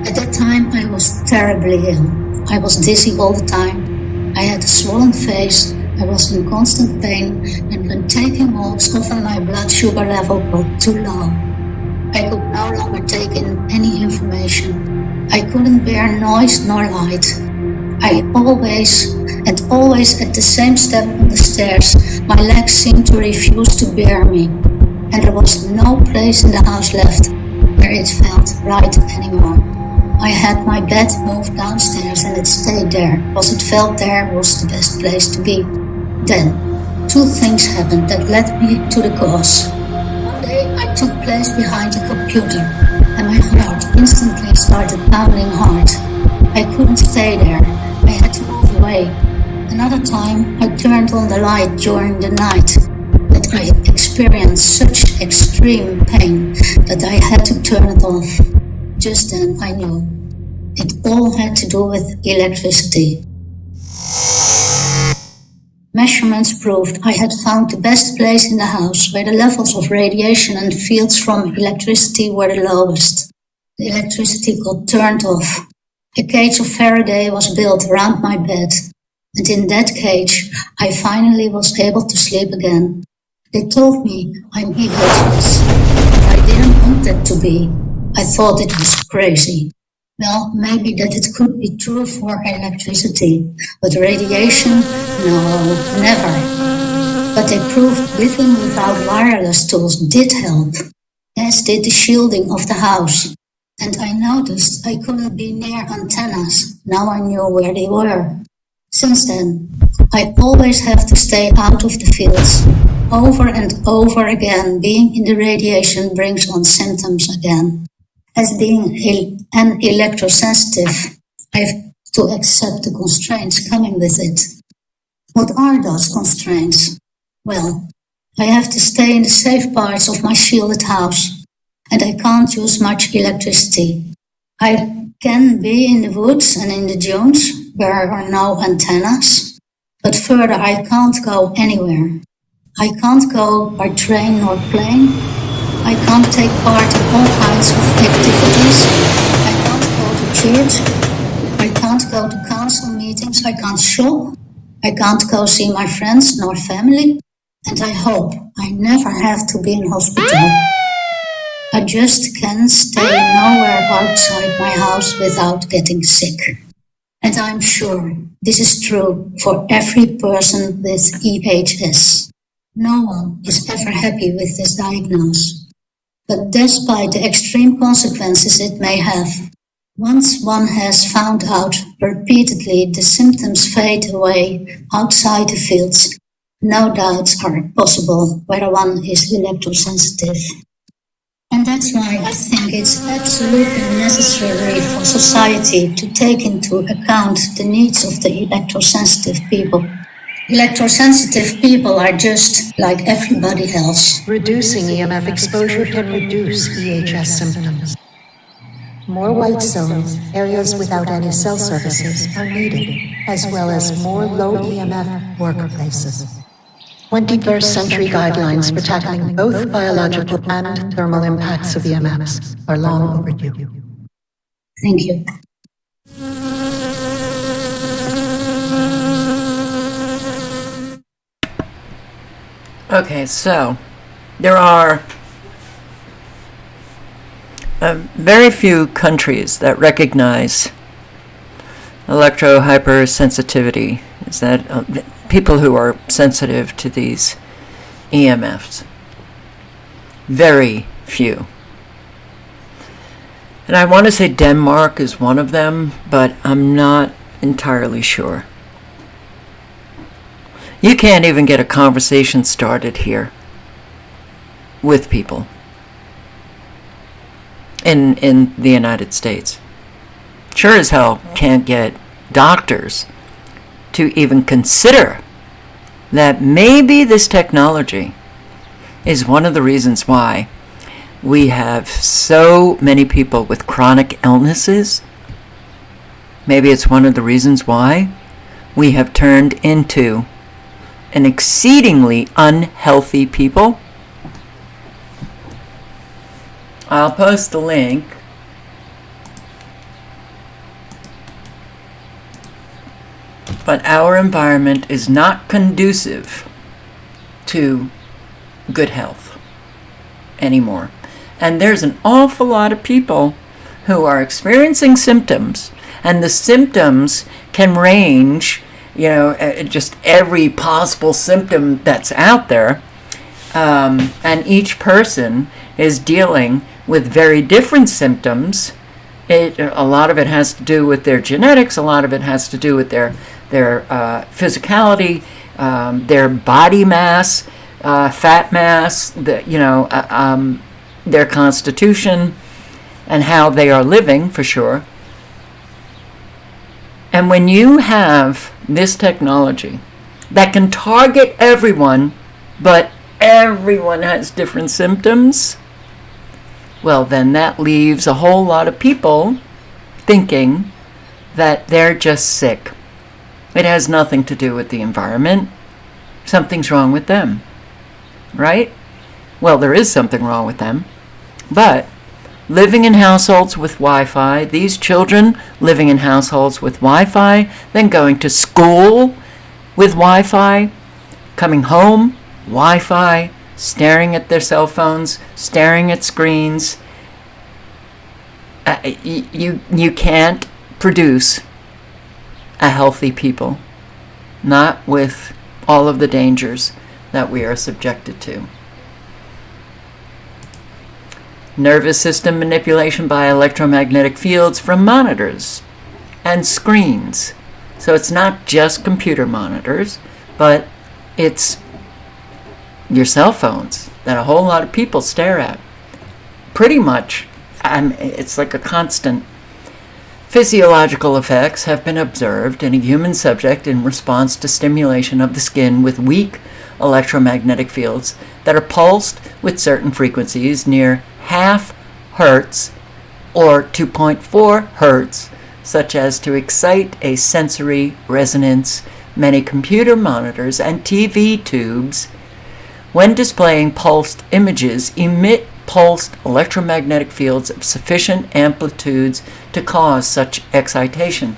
At that time I was terribly ill. I was dizzy all the time. I had a swollen face. I was in constant pain, and when taking walks, often my blood sugar level got too low. I could no longer take in any information. I couldn't bear noise nor light. I always at the same step on the stairs, my legs seemed to refuse to bear me, and there was no place in the house left where it felt right anymore. I had my bed moved downstairs and it stayed there, because it felt there was the best place to be. Then, 2 things happened that led me to the cause. One day I took place behind a computer and my heart instantly started pounding hard. I couldn't stay there. I had to move away. Another time I turned on the light during the night, but I experienced such extreme pain that I had to turn it off. Just then I knew. It all had to do with electricity. Measurements proved I had found the best place in the house where the levels of radiation and fields from electricity were the lowest. The electricity got turned off. A cage of Faraday was built around my bed, and in that cage I finally was able to sleep again. They told me I'm EHS, but I didn't want it to be. I thought it was crazy. Well, maybe that it could be true for electricity, but radiation? No, never. But they proved living without wireless tools did help, as did the shielding of the house. And I noticed I couldn't be near antennas. Now I knew where they were. Since then, I always have to stay out of the fields. Over and over again, being in the radiation brings on symptoms again. As being an electrosensitive, I have to accept the constraints coming with it. What are those constraints? Well, I have to stay in the safe parts of my shielded house, and I can't use much electricity. I can be in the woods and in the dunes where there are no antennas, but further I can't go anywhere. I can't go by train nor plane. I can't take part in all kinds of activities. I can't go to church. I can't go to council meetings. I can't shop. I can't go see my friends nor family. And I hope I never have to be in hospital. I just can stay nowhere outside my house without getting sick. And I'm sure this is true for every person with EHS. No one is ever happy with this diagnosis. But despite the extreme consequences it may have, once one has found out repeatedly the symptoms fade away outside the fields, no doubts are possible whether one is electrosensitive. And that's why I think it's absolutely necessary for society to take into account the needs of the electrosensitive people. Electrosensitive people are just like everybody else. Reducing EMF exposure can reduce EHS symptoms. More white zones, areas without any cell services, are needed, as well as more low EMF workplaces. 21st century guidelines for tackling both biological and thermal impacts of EMFs are long overdue. Thank you. Okay, so there are very few countries that recognize electro-hypersensitivity. Is that people who are sensitive to these EMFs? Very few. And I want to say Denmark is one of them, but I'm not entirely sure. You can't even get a conversation started here with people. in the United States. Sure as hell can't get doctors to even consider that maybe this technology is one of the reasons why we have so many people with chronic illnesses. Maybe it's one of the reasons why we have turned into an exceedingly unhealthy people. I'll post the link. But our environment is not conducive to good health anymore. And there's an awful lot of people who are experiencing symptoms, and the symptoms can range, just every possible symptom that's out there. And each person is dealing with very different symptoms. A lot of it has to do with their genetics. A lot of it has to do with their physicality, their body mass, fat mass, their constitution, and how they are living, for sure. And when you have this technology that can target everyone, but everyone has different symptoms, well, then that leaves a whole lot of people thinking that they're just sick. It has nothing to do with the environment. Something's wrong with them, right? Well, there is something wrong with them, but living in households with Wi-Fi, these children living in households with Wi-Fi, then going to school with Wi-Fi, coming home, Wi-Fi, staring at their cell phones, staring at screens. You can't produce a healthy people, not with all of the dangers that we are subjected to. Nervous system manipulation by electromagnetic fields from monitors and screens. So it's not just computer monitors, but it's your cell phones that a whole lot of people stare at. Pretty much, it's like a constant. Physiological effects have been observed in a human subject in response to stimulation of the skin with weak electromagnetic fields that are pulsed with certain frequencies near half hertz or 2.4 hertz, such as to excite a sensory resonance. Many computer monitors and TV tubes, when displaying pulsed images, emit pulsed electromagnetic fields of sufficient amplitudes to cause such excitation.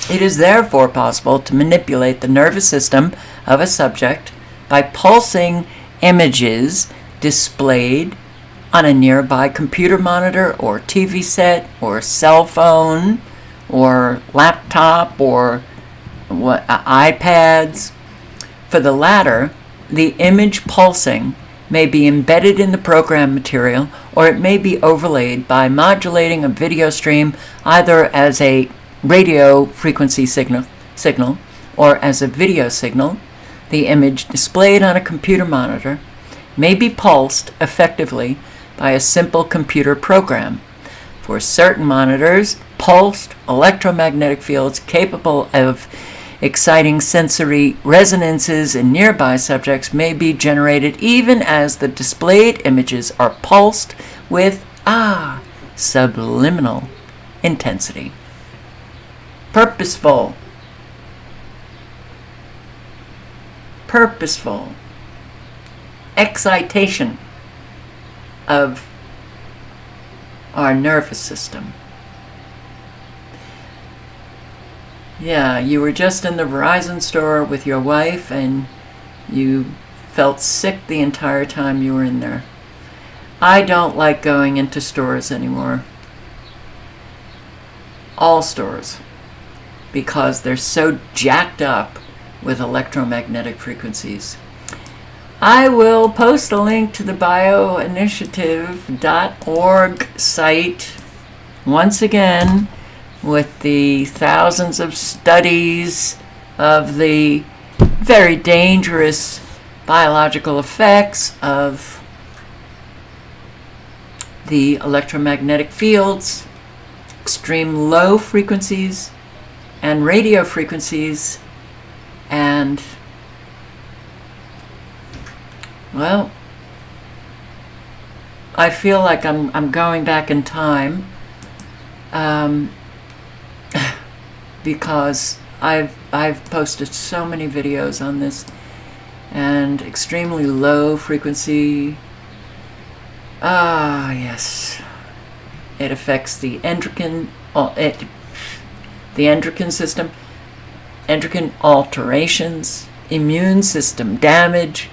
It is therefore possible to manipulate the nervous system of a subject by pulsing images displayed on a nearby computer monitor or TV set or cell phone or laptop or iPads. For the latter, the image pulsing may be embedded in the program material, or it may be overlaid by modulating a video stream either as a radio frequency signal or as a video signal. The image displayed on a computer monitor may be pulsed effectively by a simple computer program. For certain monitors, pulsed electromagnetic fields capable of exciting sensory resonances in nearby subjects may be generated even as the displayed images are pulsed with subliminal intensity. Purposeful excitation of our nervous system. Yeah, you were just in the Verizon store with your wife and you felt sick the entire time you were in there. I don't like going into stores anymore. All stores. Because they're so jacked up with electromagnetic frequencies. I will post a link to the bioinitiative.org site once again with the thousands of studies of the very dangerous biological effects of the electromagnetic fields, extreme low frequencies, and radio frequencies, and, well, I feel like I'm going back in time, because I've posted so many videos on this, and extremely low frequency. Yes, it affects the endocrine system, endocrine alterations, immune system damage,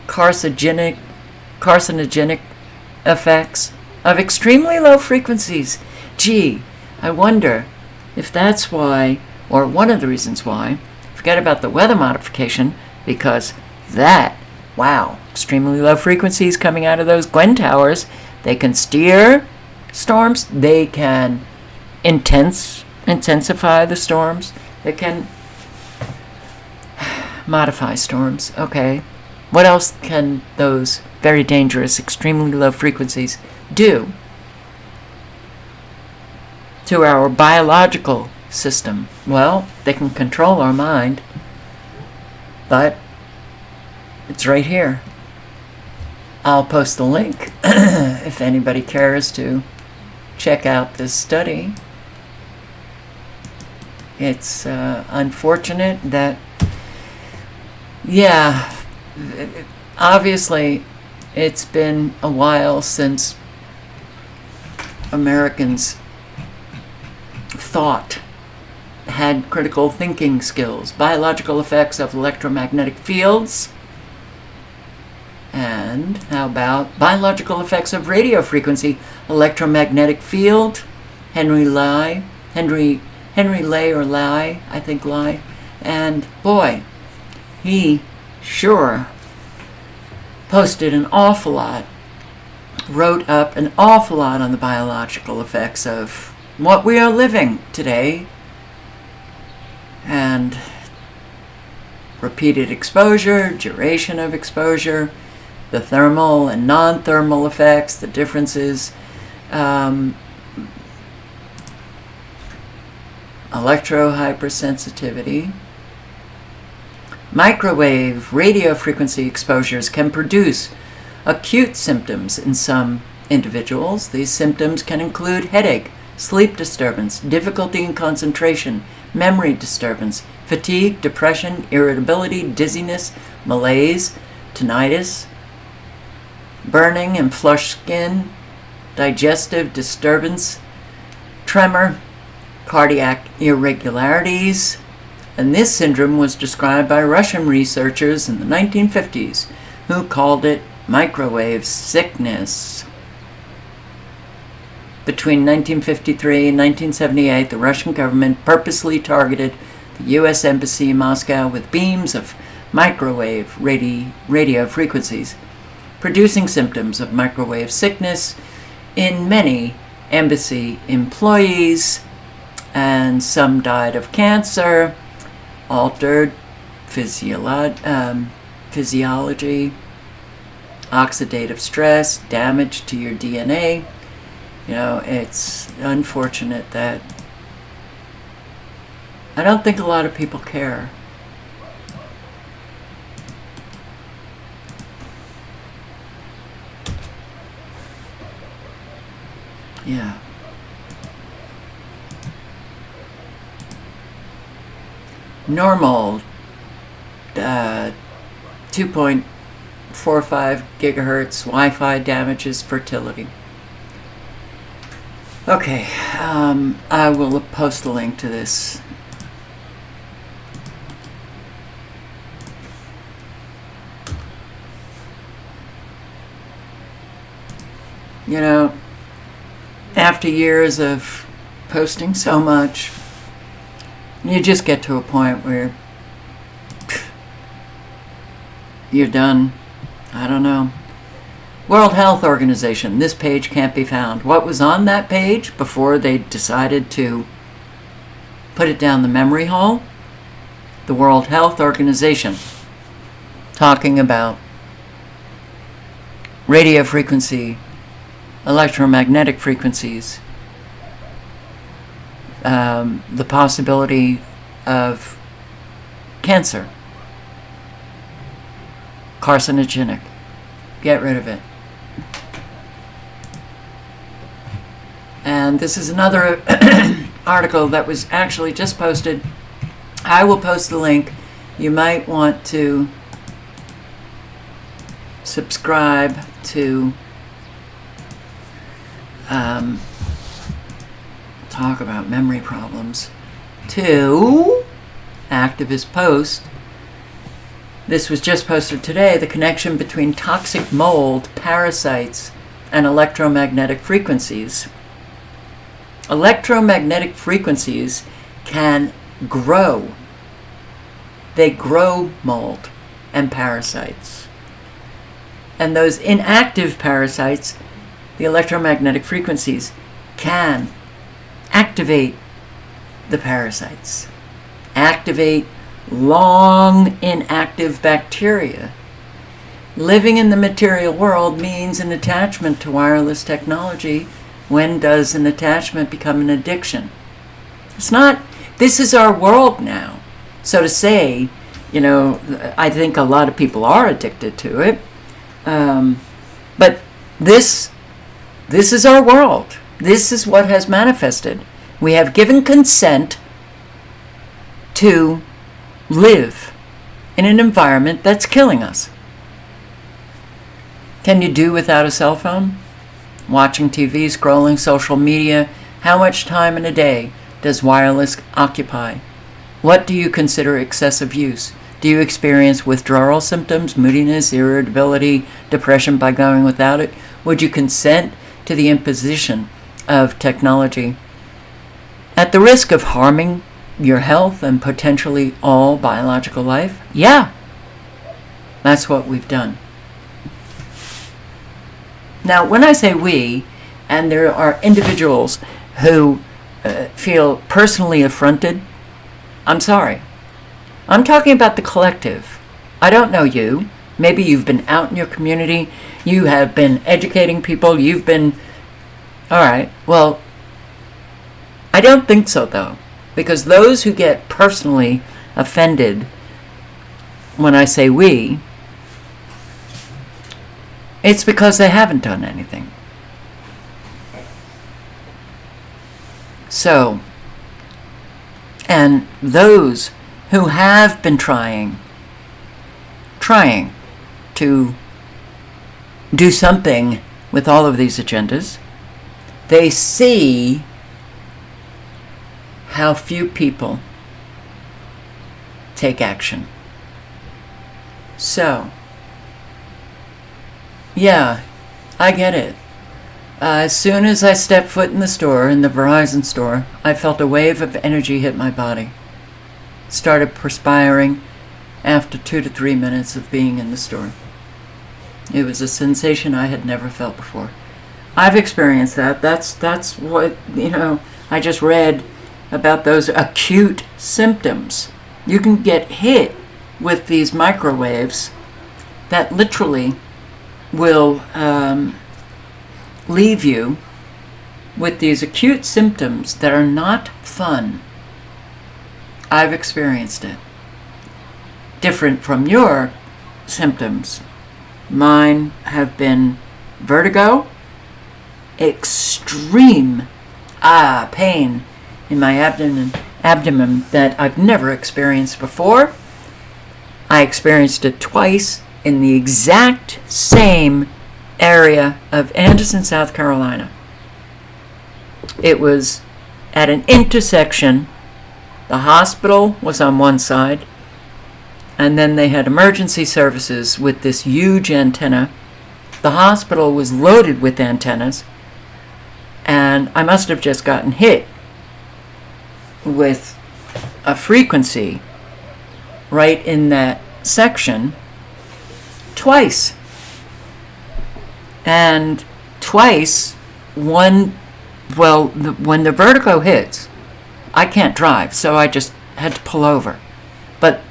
carcinogenic effects of extremely low frequencies. Gee, I wonder if that's why, or one of the reasons why, forget about the weather modification, because that, wow, extremely low frequencies coming out of those Gwen towers, they can steer storms, they can intensify the storms, they can modify storms. Okay, what else can those very dangerous, extremely low frequencies do to our biological system? Well, they can control our mind, but it's right here. I'll post the link if anybody cares to check out this study. It's unfortunate that, yeah, obviously it's been a while since Americans had critical thinking skills. Biological effects of electromagnetic fields. And how about biological effects of radio frequency, electromagnetic field? Henry Lay, I think Lay. And boy, he sure posted an awful lot, wrote up an awful lot on the biological effects of what we are living today. And repeated exposure, duration of exposure, the thermal and non-thermal effects, the differences, electro-hypersensitivity. Microwave radio frequency exposures can produce acute symptoms in some individuals. These symptoms can include headache, sleep disturbance, difficulty in concentration, memory disturbance, fatigue, depression, irritability, dizziness, malaise, tinnitus, burning and flushed skin, digestive disturbance, tremor, cardiac irregularities. And this syndrome was described by Russian researchers in the 1950s, who called it microwave sickness. Between 1953 and 1978, the Russian government purposely targeted the U.S. Embassy in Moscow with beams of microwave radio frequencies, producing symptoms of microwave sickness in many embassy employees, and some died of cancer, altered physiology, oxidative stress, damage to your DNA. You know, it's unfortunate that I don't think a lot of people care. Yeah. Normal 2.45 gigahertz Wi-Fi damages fertility. Okay, I will post a link to this. You know, after years of posting so much, you just get to a point where you're done. I don't know. World Health Organization, this page can't be found. What was on that page before they decided to put it down the memory hole? The World Health Organization, talking about radio frequency electromagnetic frequencies, the possibility of cancer, carcinogenic. Get rid of it. And this is another article that was actually just posted. I will post the link. You might want to subscribe to talk about memory problems to Activist Post. This was just posted today. The connection between toxic mold, parasites, and electromagnetic frequencies. Electromagnetic frequencies can grow. They grow mold and parasites. And those inactive parasites, the electromagnetic frequencies, can activate the parasites, activate long inactive bacteria. Living in the material world means an attachment to wireless technology. When does an attachment become an addiction? It's not, this is our world now. So to say, I think a lot of people are addicted to it. But this is our world. This is what has manifested. We have given consent to live in an environment that's killing us. Can you do without a cell phone? Watching TV, scrolling social media? How much time in a day does wireless occupy? What do you consider excessive use? Do you experience withdrawal symptoms, moodiness, irritability, depression by going without it? Would you consent to the imposition of technology at the risk of harming your health and potentially all biological life? Yeah, that's what we've done. Now, when I say we, and there are individuals who feel personally affronted, I'm sorry. I'm talking about the collective. I don't know you. Maybe you've been out in your community. You have been educating people. You've been... All right. Well, I don't think so, though. Because those who get personally offended when I say we, it's because they haven't done anything. So, and those who have been trying to do something with all of these agendas, they see how few people take action. So, yeah, I get it. As soon as I stepped foot in the store, in the Verizon store, I felt a wave of energy hit my body. Started perspiring after 2 to 3 minutes of being in the store. It was a sensation I had never felt before. I've experienced that. That's what, I just read about those acute symptoms. You can get hit with these microwaves that literally will leave you with these acute symptoms that are not fun. I've experienced it. Different from your symptoms. Mine have been vertigo, extreme pain in my abdomen that I've never experienced before. I experienced it twice in the exact same area of Anderson, South Carolina. It was at an intersection. The hospital was on one side, and then they had emergency services with this huge antenna. The hospital was loaded with antennas, and I must have just gotten hit with a frequency right in that section twice. And twice, when the vertigo hits, I can't drive, so I just had to pull over. But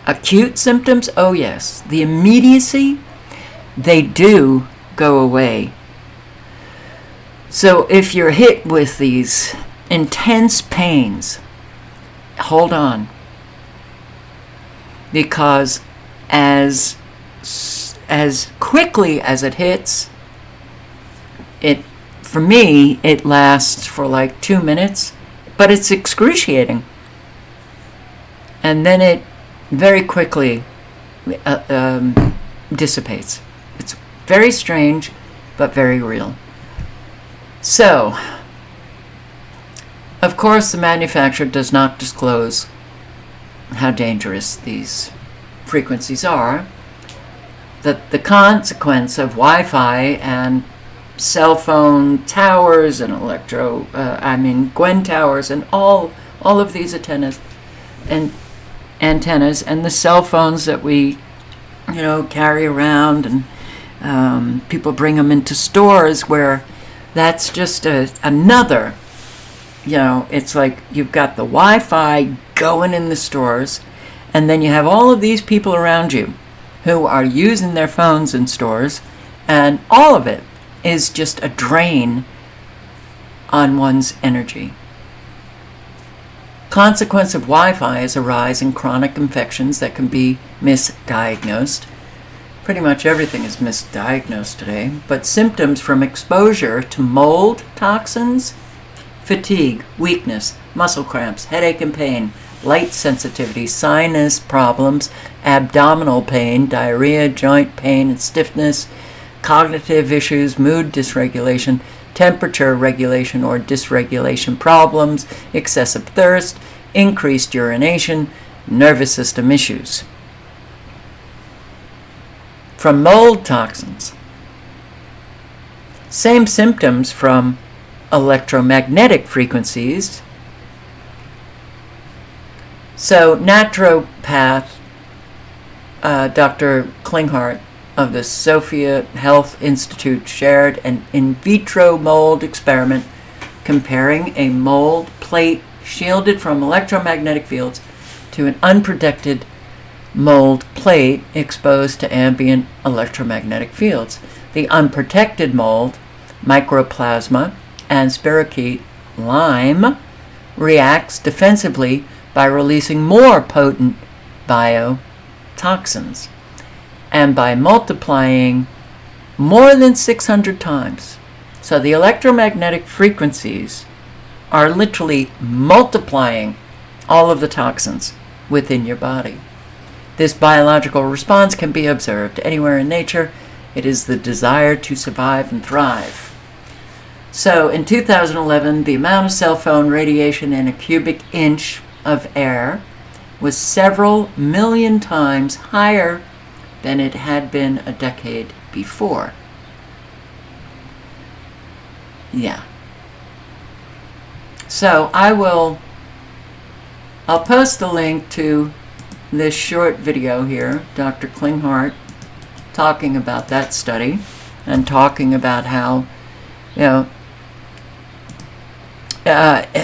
acute symptoms, oh yes. The immediacy, they do go away So if you're hit with these intense pains, hold on. Because as quickly as it hits, for me, it lasts for like 2 minutes, but it's excruciating. And then it very quickly dissipates. It's very strange, but very real. So, of course, the manufacturer does not disclose how dangerous these frequencies are. The consequence of Wi-Fi and cell phone towers and Gwen towers and all of these antennas and the cell phones that we carry around, and people bring them into stores where that's just another, it's like you've got the Wi-Fi going in the stores, and then you have all of these people around you who are using their phones in stores, and all of it is just a drain on one's energy. Consequence of Wi-Fi is a rise in chronic infections that can be misdiagnosed. Pretty much everything is misdiagnosed today, but symptoms from exposure to mold toxins: fatigue, weakness, muscle cramps, headache and pain, light sensitivity, sinus problems, abdominal pain, diarrhea, joint pain and stiffness, cognitive issues, mood dysregulation, temperature regulation or dysregulation problems, excessive thirst, increased urination, nervous system issues. From mold toxins. Same symptoms from electromagnetic frequencies. So naturopath Dr. Klinghardt of the Sophia Health Institute shared an in vitro mold experiment comparing a mold plate shielded from electromagnetic fields to an unprotected mold plate exposed to ambient electromagnetic fields. The unprotected mold, mycoplasma, and spirochete lime reacts defensively by releasing more potent biotoxins and by multiplying more than 600 times. So the electromagnetic frequencies are literally multiplying all of the toxins within your body. This biological response can be observed anywhere in nature. It is the desire to survive and thrive. So in 2011, the amount of cell phone radiation in a cubic inch of air was several million times higher than it had been a decade before. Yeah. So I'll post the link to this short video here, Dr. Klinghardt talking about that study and talking about how,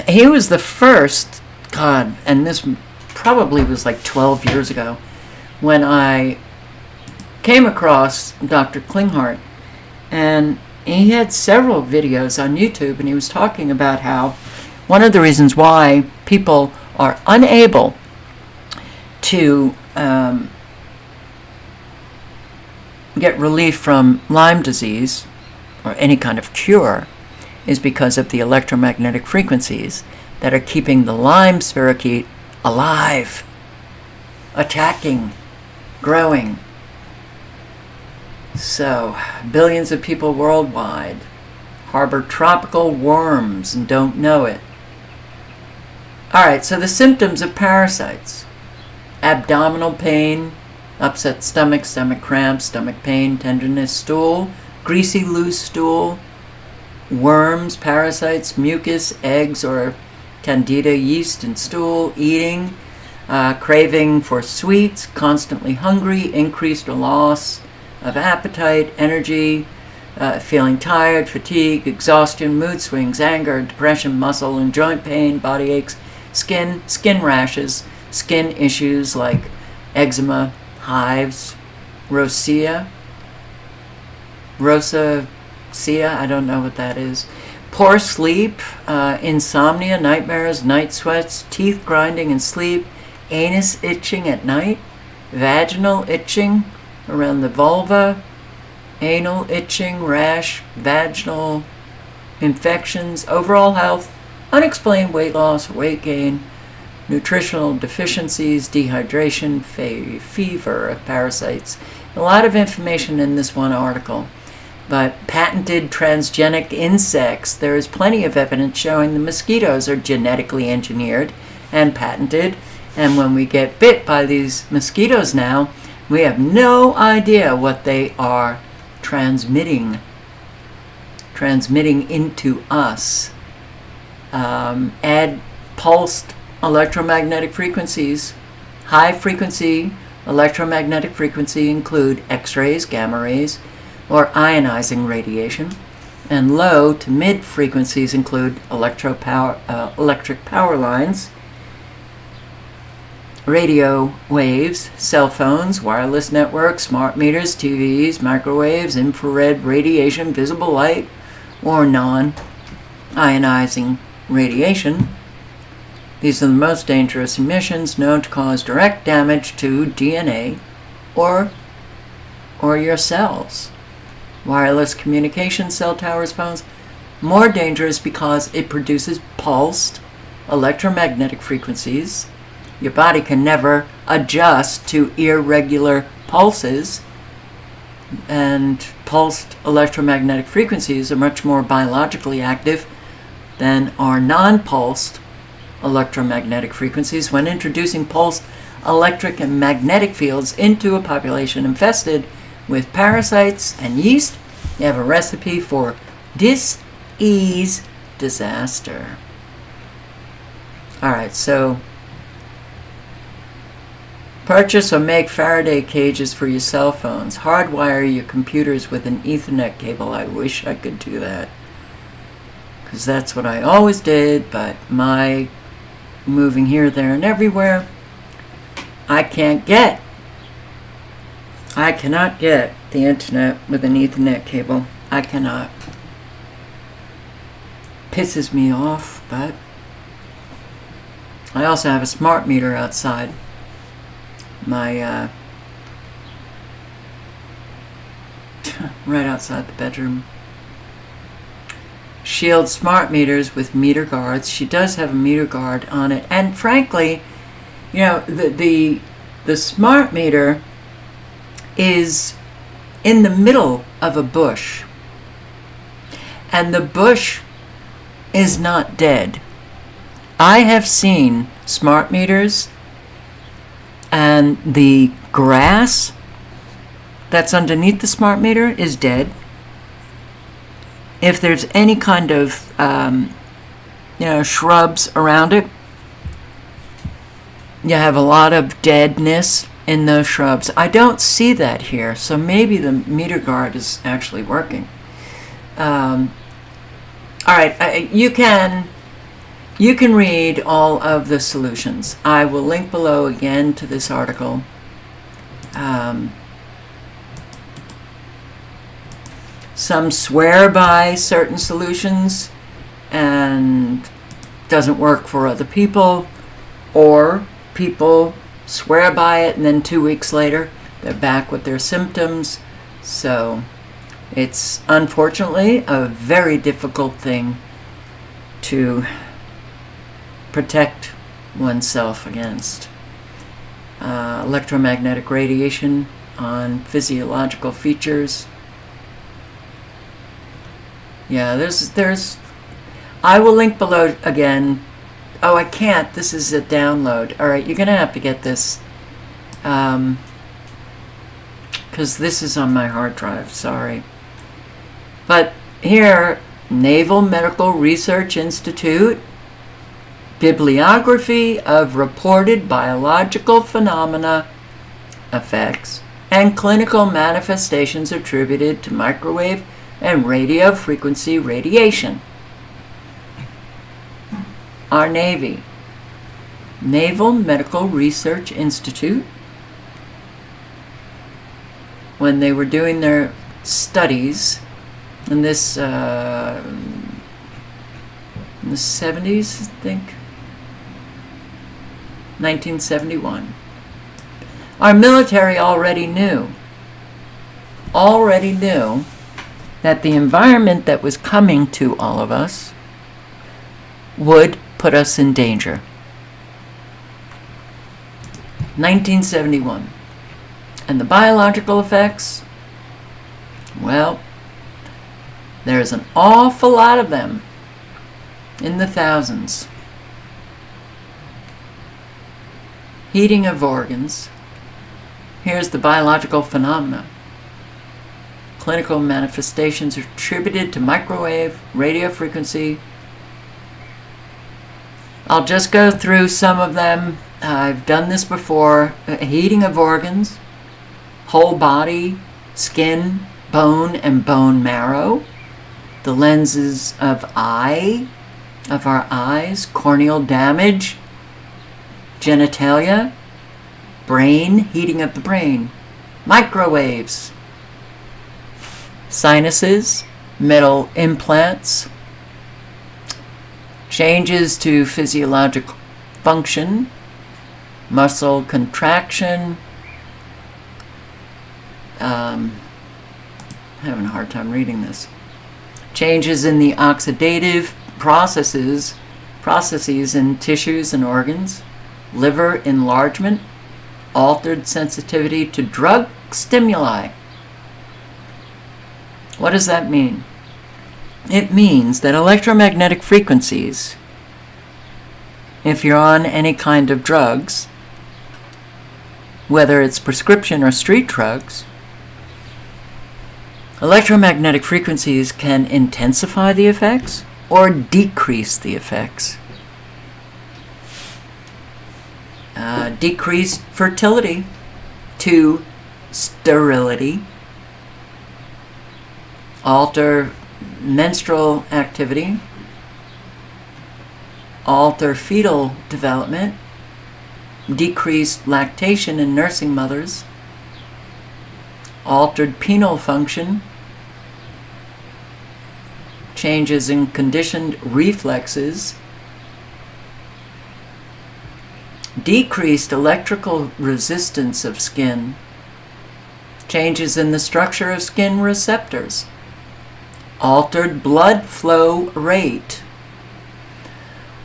he was the first, and this probably was like 12 years ago, when I came across Dr. Klinghardt, and he had several videos on YouTube, and he was talking about how one of the reasons why people are unable to get relief from Lyme disease or any kind of cure is because of the electromagnetic frequencies that are keeping the Lyme spirochete alive, attacking, growing. So, billions of people worldwide harbor tropical worms and don't know it. Alright, so the symptoms of parasites: abdominal pain, upset stomach, stomach cramps, stomach pain, tenderness, stool, greasy loose stool, worms, parasites, mucus, eggs or candida yeast in stool, eating, craving for sweets, constantly hungry, increased or loss of appetite, energy, feeling tired, fatigue, exhaustion, mood swings, anger, depression, muscle and joint pain, body aches, skin rashes, skin issues like eczema, hives, rosacea, I don't know what that is, poor sleep, insomnia, nightmares, night sweats, teeth grinding in sleep, anus itching at night, vaginal itching around the vulva, anal itching, rash, vaginal infections, overall health, unexplained weight loss, weight gain, nutritional deficiencies, dehydration, fever, parasites. A lot of information in this one article. But patented transgenic insects, there is plenty of evidence showing the mosquitoes are genetically engineered and patented. And when we get bit by these mosquitoes now, we have no idea what they are transmitting into us. Add pulsed electromagnetic frequencies. High frequency electromagnetic frequency include X-rays, gamma rays, or ionizing radiation. And low to mid frequencies include electric power lines, radio waves, cell phones, wireless networks, smart meters, TVs, microwaves, infrared radiation, visible light, or non-ionizing radiation. These are the most dangerous emissions known to cause direct damage to DNA or your cells. Wireless communication, cell towers, phones, more dangerous because it produces pulsed electromagnetic frequencies. Your body can never adjust to irregular pulses, and pulsed electromagnetic frequencies are much more biologically active than are non-pulsed electromagnetic frequencies. When introducing pulsed electric and magnetic fields into a population infested with parasites and yeast, you have a recipe for dis-ease disaster. Alright, so purchase or make Faraday cages for your cell phones. Hardwire your computers with an Ethernet cable. I wish I could do that, because that's what I always did, but my moving here, there, and everywhere, I cannot get the internet with an Ethernet cable. I cannot. Pisses me off, but I also have a smart meter outside my right outside the bedroom. Shield smart meters with meter guards. She does have a meter guard on it, and frankly, you know, the smart meter is in the middle of a bush, and the bush is not dead. I have seen smart meters and the grass that's underneath the smart meter is dead. If there's any kind of shrubs around it, you have a lot of deadness in those shrubs. I don't see that here, so maybe the meter guard is actually working. All right, you can read all of the solutions. I will link below again to this article. Some swear by certain solutions and doesn't work for other people, or people swear by it and then 2 weeks later they're back with their symptoms. So it's unfortunately a very difficult thing to protect oneself against. Electromagnetic radiation on physiological features. Yeah, there's I will link below again. Oh, I can't. This is a download. All right, you're going to have to get this, because this is on my hard drive. Sorry. But here, Naval Medical Research Institute, bibliography of reported biological phenomena, effects, and clinical manifestations attributed to microwave and radio frequency radiation. Our Navy, Naval Medical Research Institute, when they were doing their studies, and this the 70s, I think. 1971. Our military already knew that the environment that was coming to all of us would put us in danger. 1971. And the biological effects, well, there's an awful lot of them, in the thousands. Heating of organs. Here's the biological phenomena. Clinical manifestations attributed to microwave, radio frequency. I'll just go through some of them. I've done this before. Heating of organs, whole body, skin, bone, and bone marrow. The lenses of our eyes, corneal damage, genitalia, brain, heating of the brain, microwaves, sinuses, metal implants, changes to physiologic function, muscle contraction, having a hard time reading this, changes in the oxidative processes in tissues and organs, liver enlargement, altered sensitivity to drug stimuli. What does that mean? It means that electromagnetic frequencies, if you're on any kind of drugs, whether it's prescription or street drugs, electromagnetic frequencies can intensify the effects or decrease the effects. Decreased fertility to sterility, alter menstrual activity, alter fetal development, decreased lactation in nursing mothers, altered penile function, changes in conditioned reflexes, decreased electrical resistance of skin, changes in the structure of skin receptors, altered blood flow rate,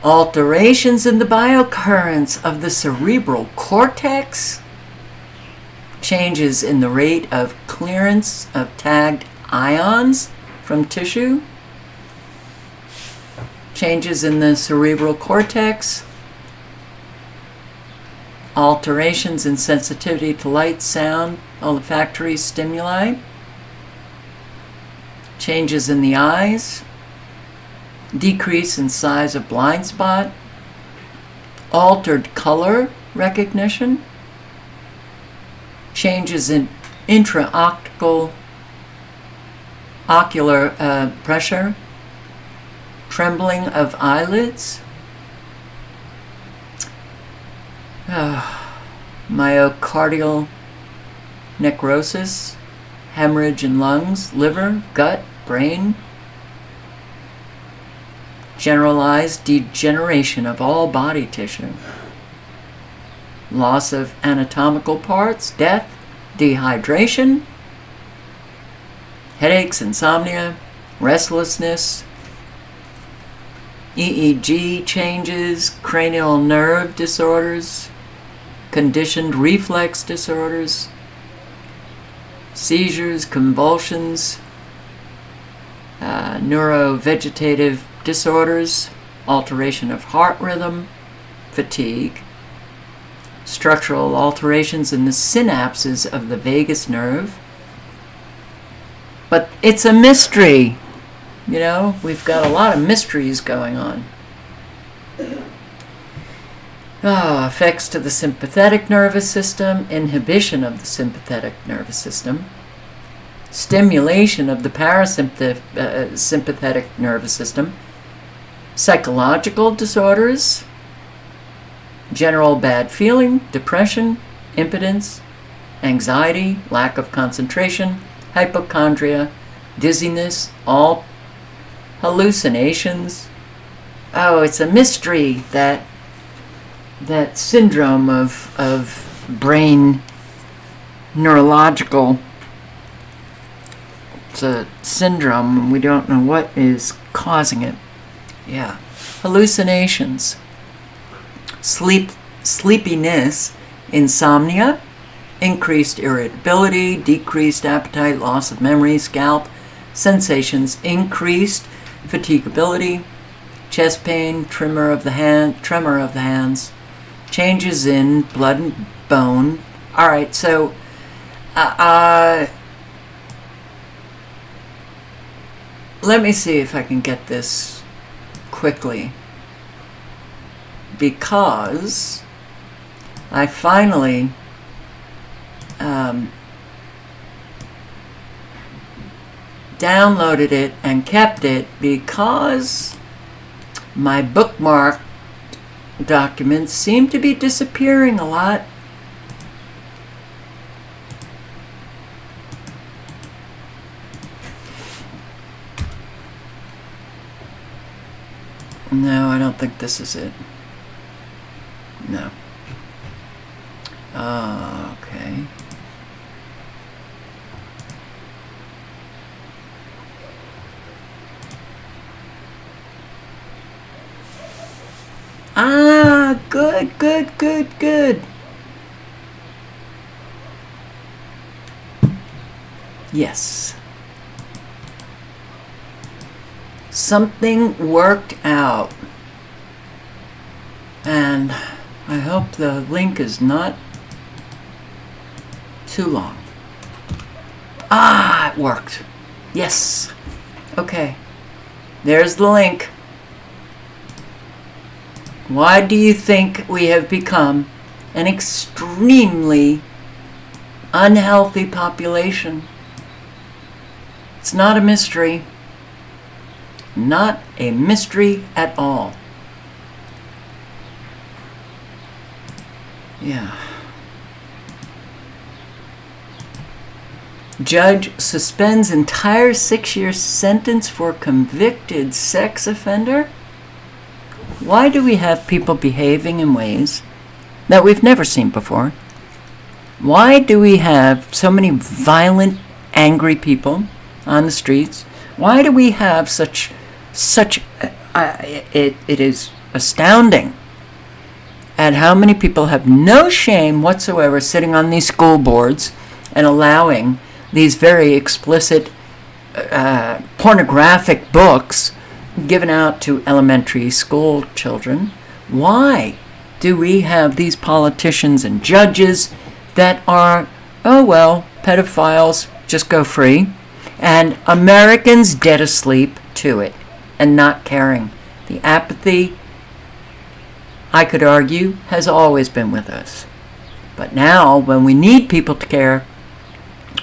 alterations in the biocurrents of the cerebral cortex, changes in the rate of clearance of tagged ions from tissue, changes in the cerebral cortex, alterations in sensitivity to light, sound, olfactory stimuli, changes in the eyes, decrease in size of blind spot, altered color recognition, changes in intraocular pressure, trembling of eyelids, myocardial necrosis, hemorrhage in lungs, liver, gut, brain, generalized degeneration of all body tissue, loss of anatomical parts, death, dehydration, headaches, insomnia, restlessness, EEG changes, cranial nerve disorders, conditioned reflex disorders, seizures, convulsions, neurovegetative disorders, alteration of heart rhythm, fatigue, structural alterations in the synapses of the vagus nerve. But it's a mystery. You know, we've got a lot of mysteries going on. Effects to the sympathetic nervous system, inhibition of the sympathetic nervous system, stimulation of the parasympathetic nervous system, psychological disorders, general bad feeling, depression, impotence, anxiety, lack of concentration, hypochondria, dizziness, all hallucinations, Oh, it's a mystery, that syndrome of brain neurological. It's a syndrome, and we don't know what is causing it. Yeah. Hallucinations, sleepiness, insomnia, increased irritability, decreased appetite, loss of memory, scalp sensations, increased fatigability, chest pain, tremor of the hands, changes in blood and bone. All right, so let me see if I can get this quickly, because I finally downloaded it and kept it, because my bookmark documents seem to be disappearing a lot. No, I don't think this is it. No. Okay. Good. Yes. Something worked out. And I hope the link is not too long. It worked. Yes. Okay. There's the link. Why do you think we have become an extremely unhealthy population? It's not a mystery. Not a mystery at all. Yeah. Judge suspends entire 6-year sentence for convicted sex offender? Why do we have people behaving in ways that we've never seen before? Why do we have so many violent, angry people on the streets? Why do we have such it is astounding at how many people have no shame whatsoever sitting on these school boards and allowing these very explicit pornographic books given out to elementary school children. Why do we have these politicians and judges that are, oh well, pedophiles, just go free, and Americans dead asleep to it and not caring? The apathy, I could argue, has always been with us. But now, when we need people to care,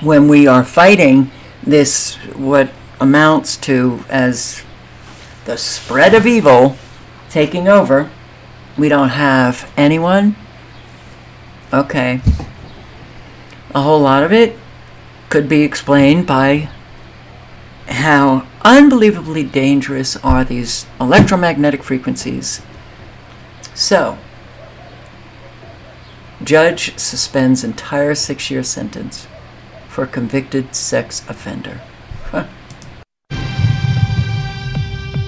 when we are fighting this, what amounts to as the spread of evil taking over, we don't have anyone. Okay. A whole lot of it could be explained by how unbelievably dangerous are these electromagnetic frequencies. So, judge suspends entire 6-year sentence for convicted sex offender.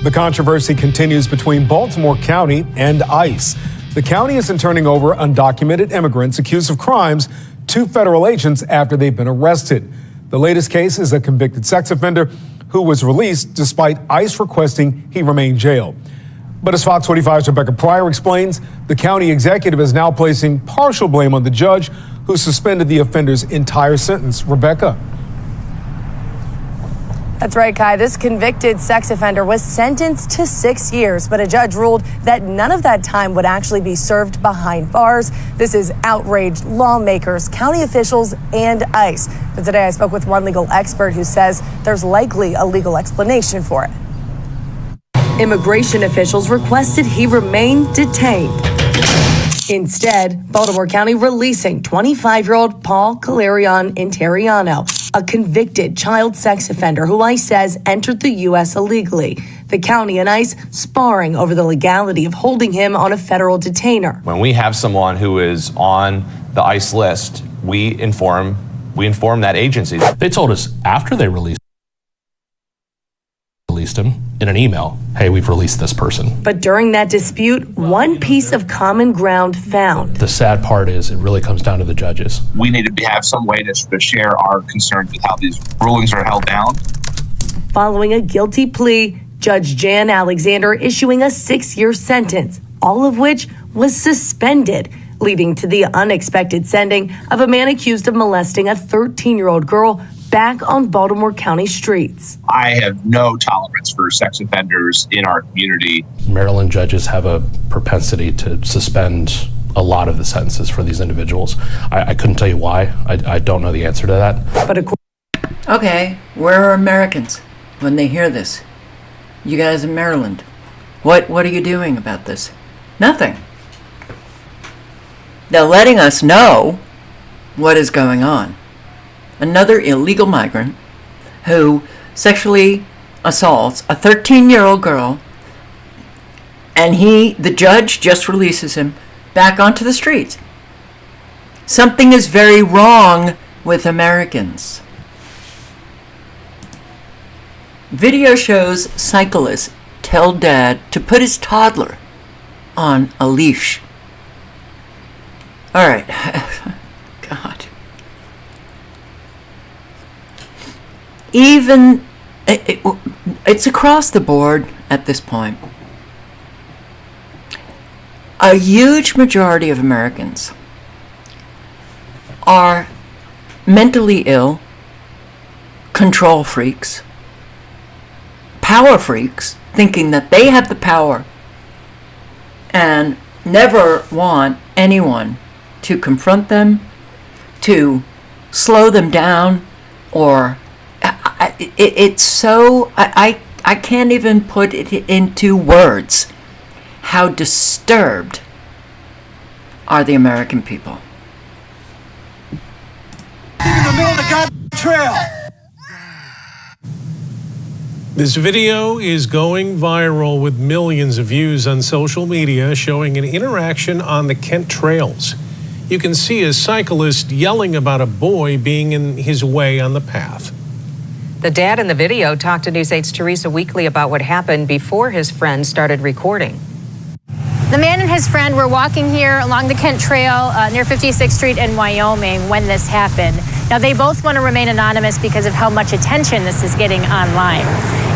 The controversy continues between Baltimore County and ICE. The county isn't turning over undocumented immigrants accused of crimes to federal agents after they've been arrested. The latest case is a convicted sex offender who was released despite ICE requesting he remain jailed. But as Fox 45's Rebecca Pryor explains, the county executive is now placing partial blame on the judge who suspended the offender's entire sentence. Rebecca. That's right, Kai. This convicted sex offender was sentenced to 6 years, but a judge ruled that none of that time would actually be served behind bars. This has outraged lawmakers, county officials, and ICE. But today I spoke with one legal expert who says there's likely a legal explanation for it. Immigration officials requested he remain detained. Instead, Baltimore County releasing 25-year-old Paul Calerion Interiano a convicted child sex offender who ICE says entered the U.S. illegally. The county and ICE sparring over the legality of holding him on a federal detainer. When we have someone who is on the ICE list, we inform that agency. They told us after they released him in an email, hey, we've released this person. But during that dispute, one piece of common ground found. The sad part is it really comes down to the judges. We need to have some way to share our concerns with how these rulings are held down. Following a guilty plea, Judge Jan Alexander issuing a 6-year sentence, all of which was suspended, leading to the unexpected sending of a man accused of molesting a 13-year-old girl back on Baltimore County streets. I have no tolerance for sex offenders in our community. Maryland judges have a propensity to suspend a lot of the sentences for these individuals. I couldn't tell you why. I don't know the answer to that. But okay, where are Americans when they hear this? You guys in Maryland, what are you doing about this? Nothing. They're letting us know what is going on. Another illegal migrant who sexually assaults a 13-year-old girl, and the judge just releases him back onto the streets. Something is very wrong with Americans. Video shows cyclists tell dad to put his toddler on a leash. All right. God. Even it's across the board at this point. A huge majority of Americans are mentally ill, control freaks, power freaks, thinking that they have the power and never want anyone to confront them, to slow them down, or it's so I can't even put it into words how disturbed are the American people. In the middle of the goddamn trail. This video is going viral with millions of views on social media, showing an interaction on the Kent trails. You can see a cyclist yelling about a boy being in his way on the path. The dad in the video talked to News 8's Teresa Weekly about what happened before his friend started recording. The man and his friend were walking here along the Kent Trail near 56th Street in Wyoming when this happened. Now, they both want to remain anonymous because of how much attention this is getting online.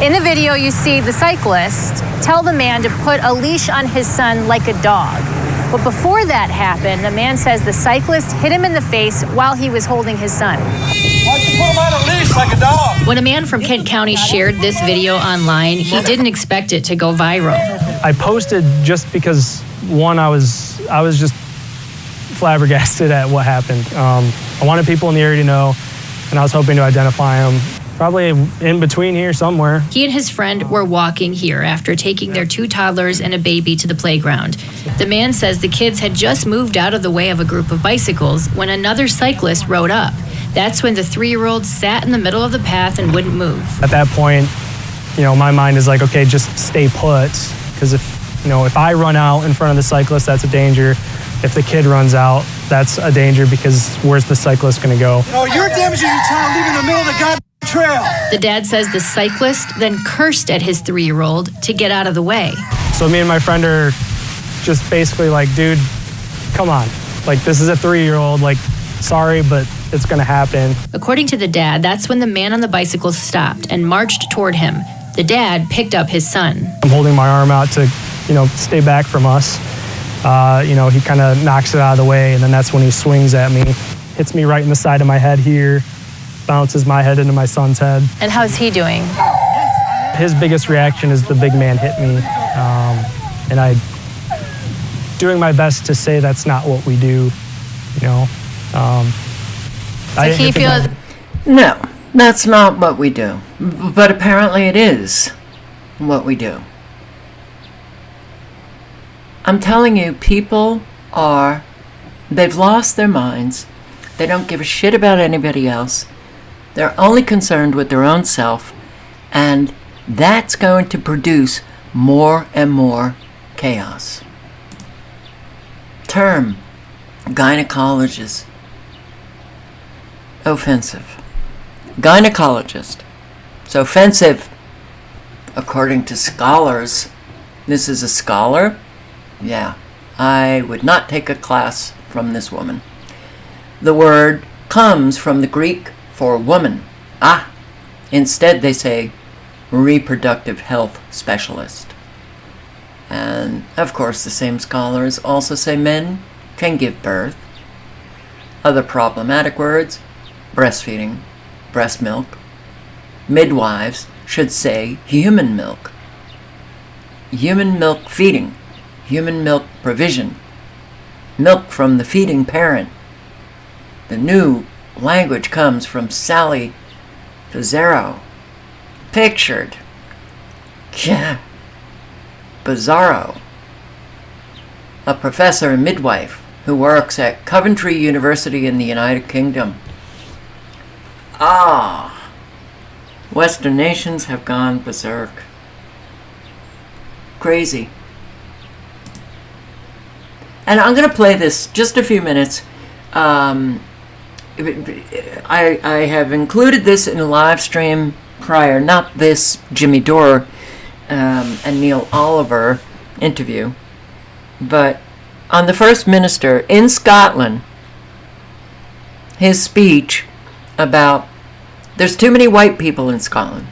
In the video, you see the cyclist tell the man to put a leash on his son like a dog. But before that happened, the man says the cyclist hit him in the face while he was holding his son. Why'd you put him on a leash like a dog? When a man from Kent County shared this video online, he didn't expect it to go viral. I posted just because, one, I was just flabbergasted at what happened. I wanted people in the area to know, and I was hoping to identify him. Probably in between here somewhere. He and his friend were walking here after taking their 2 toddlers and a baby to the playground. The man says the kids had just moved out of the way of a group of bicycles when another cyclist rode up. That's when the 3-year-old sat in the middle of the path and wouldn't move. At that point, my mind is like, okay, just stay put. Because if I run out in front of the cyclist, that's a danger. If the kid runs out, that's a danger because where's the cyclist going to go? You're damaging your child leaving the middle of the goddamn trail. The dad says the cyclist then cursed at his 3-year-old to get out of the way. So me and my friend are just basically like, dude, come on. Like, this is a 3-year-old. Like, sorry, but it's going to happen. According to the dad, that's when the man on the bicycle stopped and marched toward him. The dad picked up his son. I'm holding my arm out to, stay back from us. He kind of knocks it out of the way, and then that's when he swings at me. Hits me right in the side of my head here, bounces my head into my son's head. And how's he doing? His biggest reaction is the big man hit me. And I doing my best to say that's not what we do, So he feels... No, that's not what we do. But apparently it is what we do. I'm telling you, people they've lost their minds. They don't give a shit about anybody else. They're only concerned with their own self, and that's going to produce more and more chaos. Term, gynecologist. Offensive. Gynecologist. It's offensive, according to scholars. This is a scholar? Yeah, I would not take a class from this woman. The word comes from the Greek for woman. Instead they say reproductive health specialist. And of course the same scholars also say men can give birth. Other problematic words, breastfeeding, breast milk. Midwives should say human milk. Human milk feeding, human milk provision, milk from the feeding parent. The new language comes from Sally Pizarro. Pictured. Yeah. Bizarro. A professor and midwife who works at Coventry University in the United Kingdom. Western nations have gone berserk. Crazy. And I'm going to play this just a few minutes. I have included this in a live stream prior, not this Jimmy Dore and Neil Oliver interview, but on the First Minister in Scotland, his speech about there's too many white people in Scotland.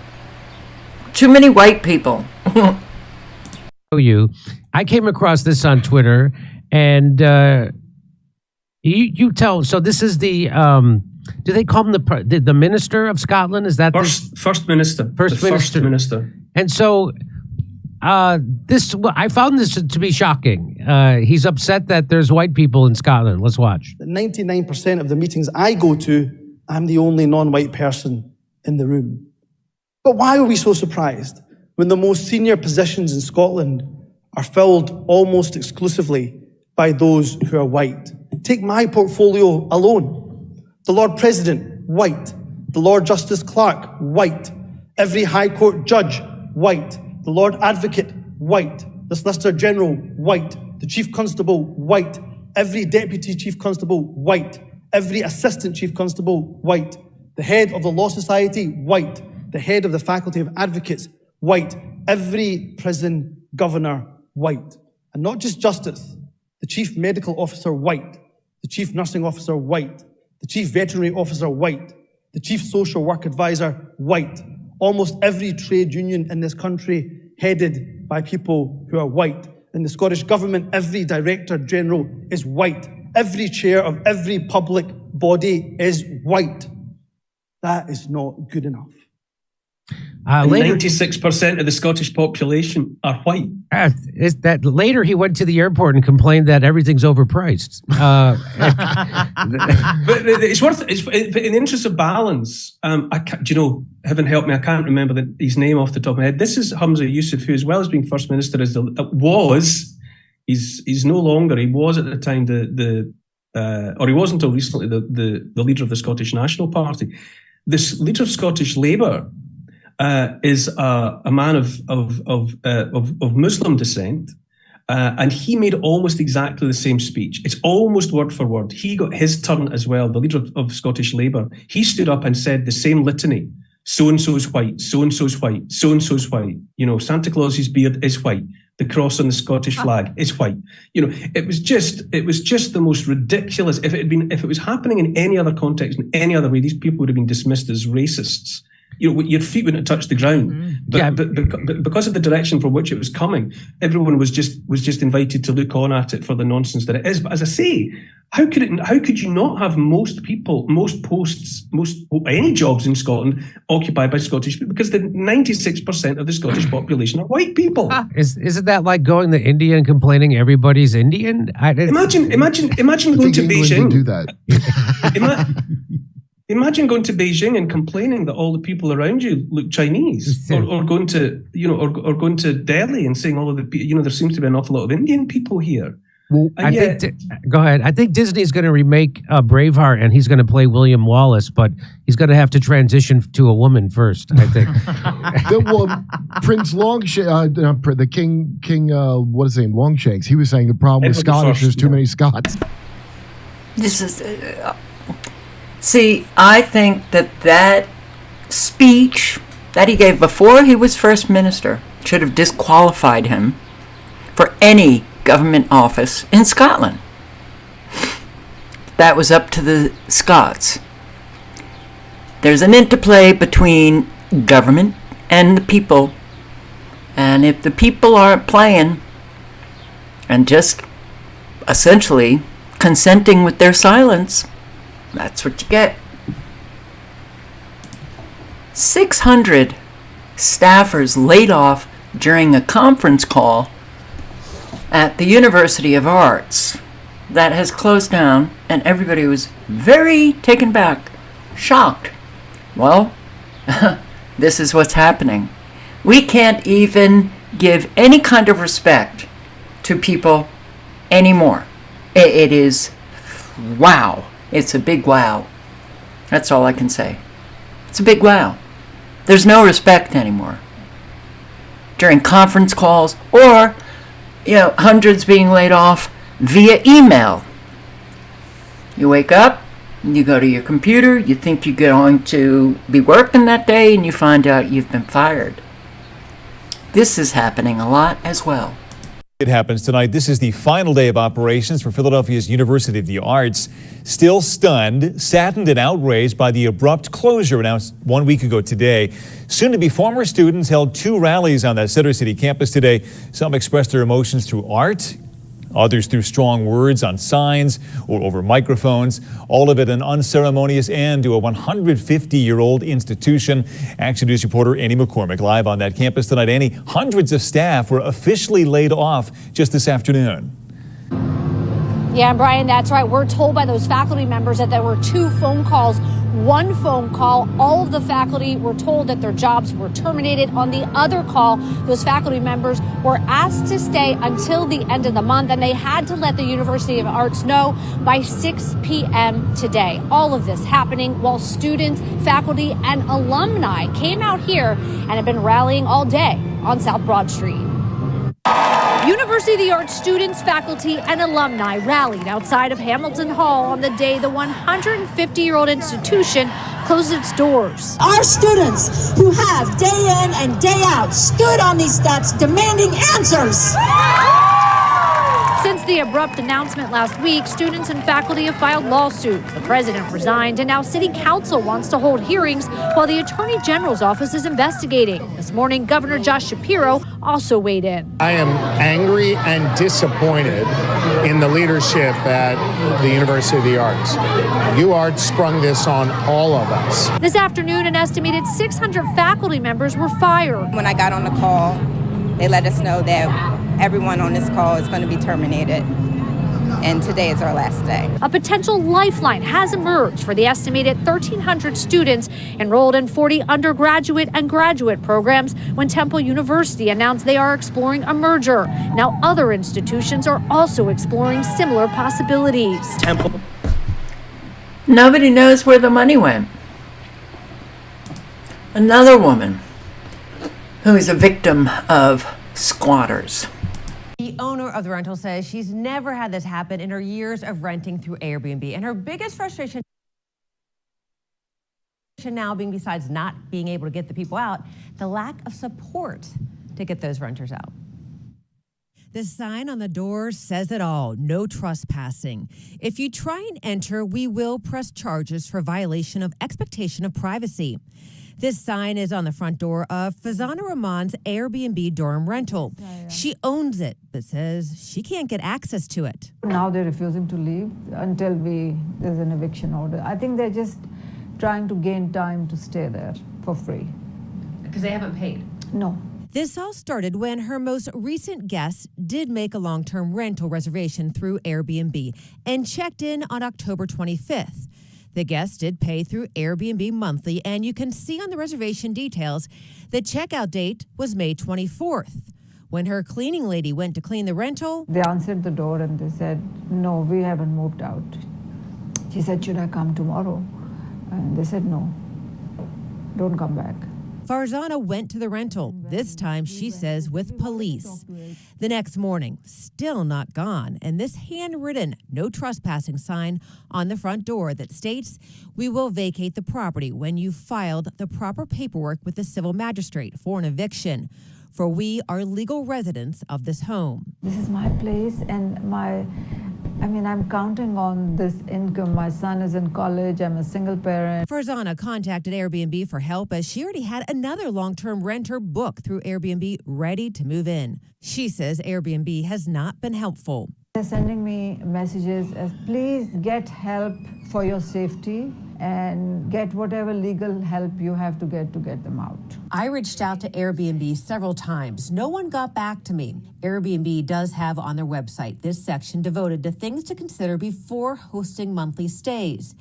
Too many white people. I came across this on Twitter, and you tell. So this is the do they call him the Minister of Scotland? Is that First Minister? First Minister. And so I found this to be shocking. He's upset that there's white people in Scotland. Let's watch. 99% of the meetings I go to, I'm the only non-white person in the room. But why are we so surprised when the most senior positions in Scotland are filled almost exclusively by those who are white? Take my portfolio alone. The Lord President, white. The Lord Justice Clerk, white. Every High Court judge, white. The Lord Advocate, white. The Solicitor General, white. The Chief Constable, white. Every Deputy Chief Constable, white. Every Assistant Chief Constable, white. The head of the Law Society, white. The head of the Faculty of Advocates, white. Every prison governor, white. And not just justice. The Chief Medical Officer, white. The Chief Nursing Officer, white. The Chief Veterinary Officer, white. The Chief Social Work Advisor, white. Almost every trade union in this country headed by people who are white. In the Scottish Government, every Director General is white. Every chair of every public body is white. That is not good enough. 96% of the Scottish population are white. Later he went to the airport and complained that everything's overpriced. But in the interest of balance, heaven help me, I can't remember his name off the top of my head. This is Humza Yousaf, who, as well as being First Minister, he's no longer. He was at the time or he was until recently the leader of the Scottish National Party. This leader of Scottish Labour is a man of Muslim descent, and he made almost exactly the same speech. It's almost word for word. He got his turn as well. The leader of Scottish Labour, he stood up and said the same litany. So and so is white. So and so is white. So and so is white. Santa Claus's beard is white. The cross on the Scottish flag is white. It was just the most ridiculous. If it was happening in any other context, in any other way, these people would have been dismissed as racists. Your feet wouldn't have touched the ground. But because of the direction from which it was coming, everyone was just invited to look on at it for the nonsense that it is. But as I say, how could you not have most people, most posts, any jobs in Scotland occupied by Scottish people? Because the 96% of the Scottish population are white people. Isn't that like going to India and complaining everybody's Indian? Imagine going to Beijing. Do that. Imagine going to Beijing and complaining that all the people around you look Chinese, or going to Delhi and saying all of there seems to be an awful lot of Indian people here. Well, Go ahead. I think Disney's going to remake Braveheart, and he's going to play William Wallace, but he's going to have to transition to a woman first, I think. Prince the King, what is his name, Longshanks, he was saying the problem with Scottish, there's too many Scots. This is, see, I think that speech that he gave before he was first minister should have disqualified him for any government office in Scotland. That was up to the Scots. There's an interplay between government and the people, and if the people aren't playing and just essentially consenting with their silence, that's what you get. 600 staffers laid off during a conference call at the University of Arts that has closed down, and everybody was very taken back, shocked. Well, this is what's happening. We can't even give any kind of respect to people anymore. It is wow. It's a big wow. That's all I can say. It's a big wow. There's no respect anymore. During conference calls, or hundreds being laid off via email. You wake up, you go to your computer, you think you're going to be working that day, and you find out you've been fired. This is happening a lot as well. It happens tonight. This is the final day of operations for Philadelphia's University of the Arts. Still stunned, saddened, and outraged by the abrupt closure announced 1 week ago today. Soon-to-be former students held 2 rallies on the Center City campus today. Some expressed their emotions through art, others through strong words on signs or over microphones. All of it an unceremonious end to a 150-year-old institution. Action News reporter Annie McCormick live on that campus tonight. Annie, hundreds of staff were officially laid off just this afternoon. Yeah, Brian, that's right. We're told by those faculty members that there were 2 phone calls. One phone call, all of the faculty were told that their jobs were terminated. On the other call, those faculty members were asked to stay until the end of the month, and they had to let the University of Arts know by 6 p.m. today. All of this happening while students, faculty, and alumni came out here and have been rallying all day on South Broad Street. University of the Arts students, faculty, and alumni rallied outside of Hamilton Hall on the day the 150-year-old institution closed its doors. Our students who have day in and day out stood on these steps demanding answers. Since the abrupt announcement last week, students and faculty have filed lawsuits. The president resigned, and now city council wants to hold hearings while the attorney general's office is investigating. This morning, Governor Josh Shapiro also weighed in. I am angry and disappointed in the leadership at the University of the Arts. UArts sprung this on all of us. This afternoon, an estimated 600 faculty members were fired. When I got on the call, they let us know that everyone on this call is going to be terminated, and today is our last day. A potential lifeline has emerged for the estimated 1,300 students enrolled in 40 undergraduate and graduate programs when Temple University announced they are exploring a merger. Now other institutions are also exploring similar possibilities. Temple. Nobody knows where the money went. Another woman who is a victim of squatters. The owner of the rental says she's never had this happen in her years of renting through Airbnb. And her biggest frustration now being, besides not being able to get the people out, the lack of support to get those renters out. The sign on the door says it all, no trespassing. If you try and enter, we will press charges for violation of expectation of privacy. This sign is on the front door of Fazana Rahman's Airbnb dorm rental. She owns it, but says she can't get access to it. Now they're refusing to leave until there's an eviction order. I think they're just trying to gain time to stay there for free. Because they haven't paid? No. This all started when her most recent guest did make a long-term rental reservation through Airbnb and checked in on October 25th. The guest did pay through Airbnb monthly, and you can see on the reservation details the checkout date was May 24th. When her cleaning lady went to clean the rental, They answered the door and they said, no, we haven't moved out. She said, should I come tomorrow? And they said, no, don't come back. Farzana went to the rental, this time, she says, with police. The next morning, still not gone, and this handwritten no trespassing sign on the front door that states, we will vacate the property when you filed the proper paperwork with the civil magistrate for an eviction, for we are legal residents of this home. This is my place and I'm counting on this income. My son is in college. I'm a single parent. Farzana contacted Airbnb for help as she already had another long-term renter booked through Airbnb ready to move in. She says Airbnb has not been helpful. They're sending me messages as please get help for your safety and get whatever legal help you have to get them out. I reached out to Airbnb several times. No one got back to me. Airbnb does have on their website this section devoted to things to consider before hosting monthly stays.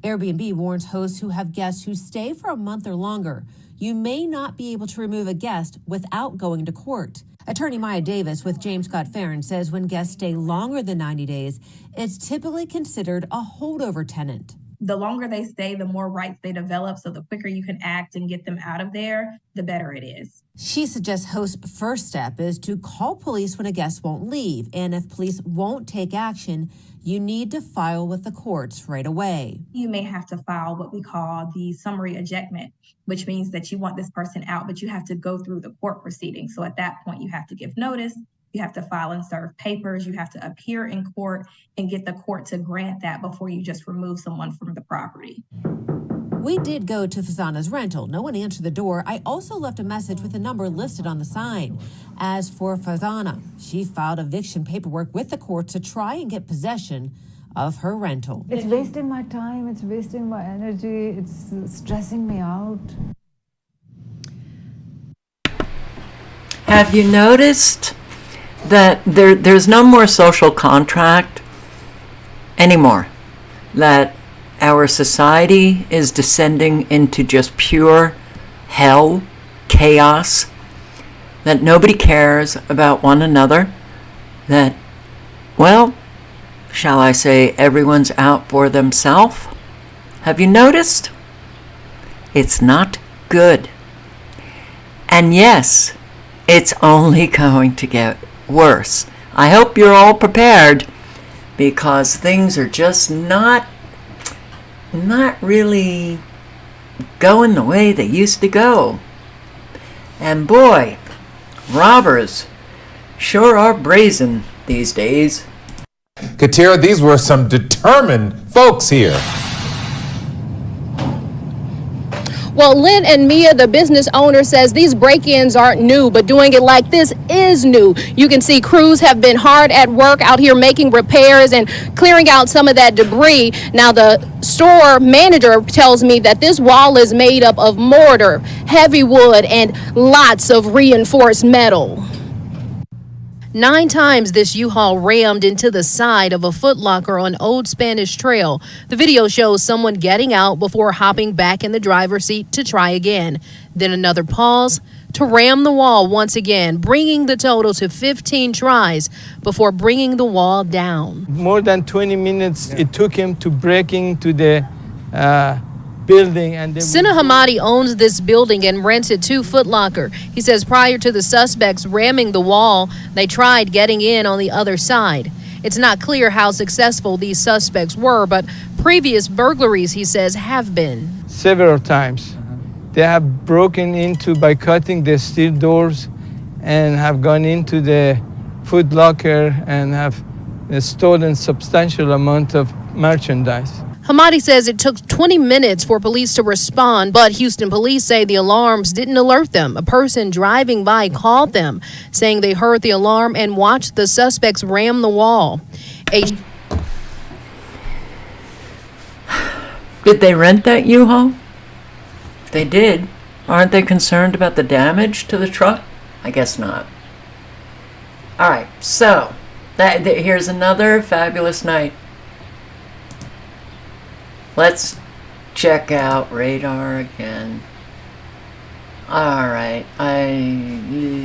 Airbnb warns hosts who have guests who stay for a month or longer, you may not be able to remove a guest without going to court. Attorney Maya Davis with James Scott Farron says when guests stay longer than 90 days, it's typically considered a holdover tenant. The longer they stay, the more rights they develop. So the quicker you can act and get them out of there, the better it is. She suggests hosts' first step is to call police when a guest won't leave. And if police won't take action, you need to file with the courts right away. You may have to file what we call the summary ejectment, which means that you want this person out, but you have to go through the court proceedings. So at that point, you have to give notice. You have to file and serve papers. You have to appear in court and get the court to grant that before you just remove someone from the property. We did go to Farzana's rental. No one answered the door. I also left a message with a number listed on the sign. As for Farzana, she filed eviction paperwork with the court to try and get possession of her rental. It's wasting my time. It's wasting my energy. It's stressing me out. Have you noticed that there's no more social contract anymore? That our society is descending into just pure hell, chaos, that nobody cares about one another, that, well, shall I say, everyone's out for themselves? Have you noticed? It's not good. And yes, it's only going to get worse. I hope you're all prepared, because things are just not really going the way they used to go. And boy, robbers sure are brazen these days. Katira, these were some determined folks here. Well, Lynn and Mia, the business owner, says these break-ins aren't new, but doing it like this is new. You can see crews have been hard at work out here making repairs and clearing out some of that debris. Now, the store manager tells me that this wall is made up of mortar, heavy wood, and lots of reinforced metal. 9 times this U-Haul rammed into the side of a Foot Locker on Old Spanish Trail. The video shows someone getting out before hopping back in the driver's seat to try again. Then another pause to ram the wall once again, bringing the total to 15 tries before bringing the wall down. More than 20 minutes it took him to break into the building. And Sina Hamadi owns this building and rents it to Foot Locker. He says prior to the suspects ramming the wall, they tried getting in on the other side. It's not clear how successful these suspects were, but previous burglaries, he says, have been. Several times. They have broken into by cutting the steel doors and have gone into the Foot Locker and have stolen substantial amount of merchandise. Hamadi says it took 20 minutes for police to respond, but Houston police say the alarms didn't alert them. A person driving by called them, saying they heard the alarm and watched the suspects ram the wall. Did they rent that U-Haul? If they did, aren't they concerned about the damage to the truck? I guess not. All right, so here's another fabulous night. Let's check out radar again. Alright, I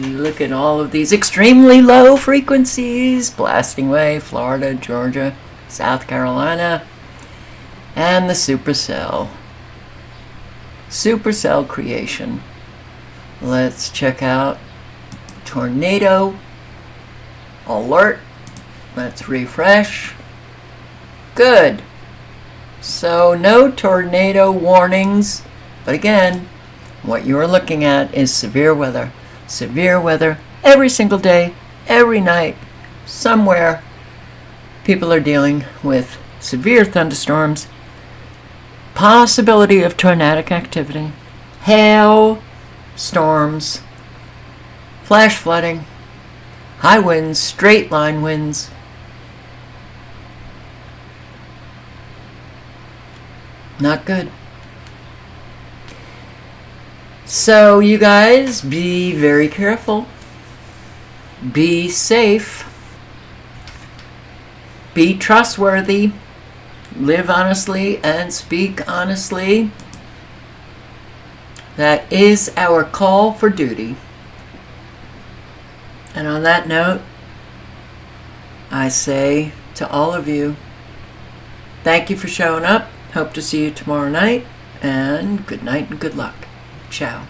look at all of these extremely low frequencies blasting away Florida, Georgia, South Carolina, and the supercell. Supercell creation. Let's check out tornado alert. Let's refresh. Good. So no tornado warnings, but again, what you are looking at is severe weather. Severe weather every single day, every night, somewhere. People are dealing with severe thunderstorms, possibility of tornadic activity, hail, storms, flash flooding, high winds, straight line winds. Not good. So you guys, be very careful. Be safe. Be trustworthy. Live honestly and speak honestly. That is our call for duty. And on that note, I say to all of you, thank you for showing up. Hope to see you tomorrow night. And good night and good luck. Ciao.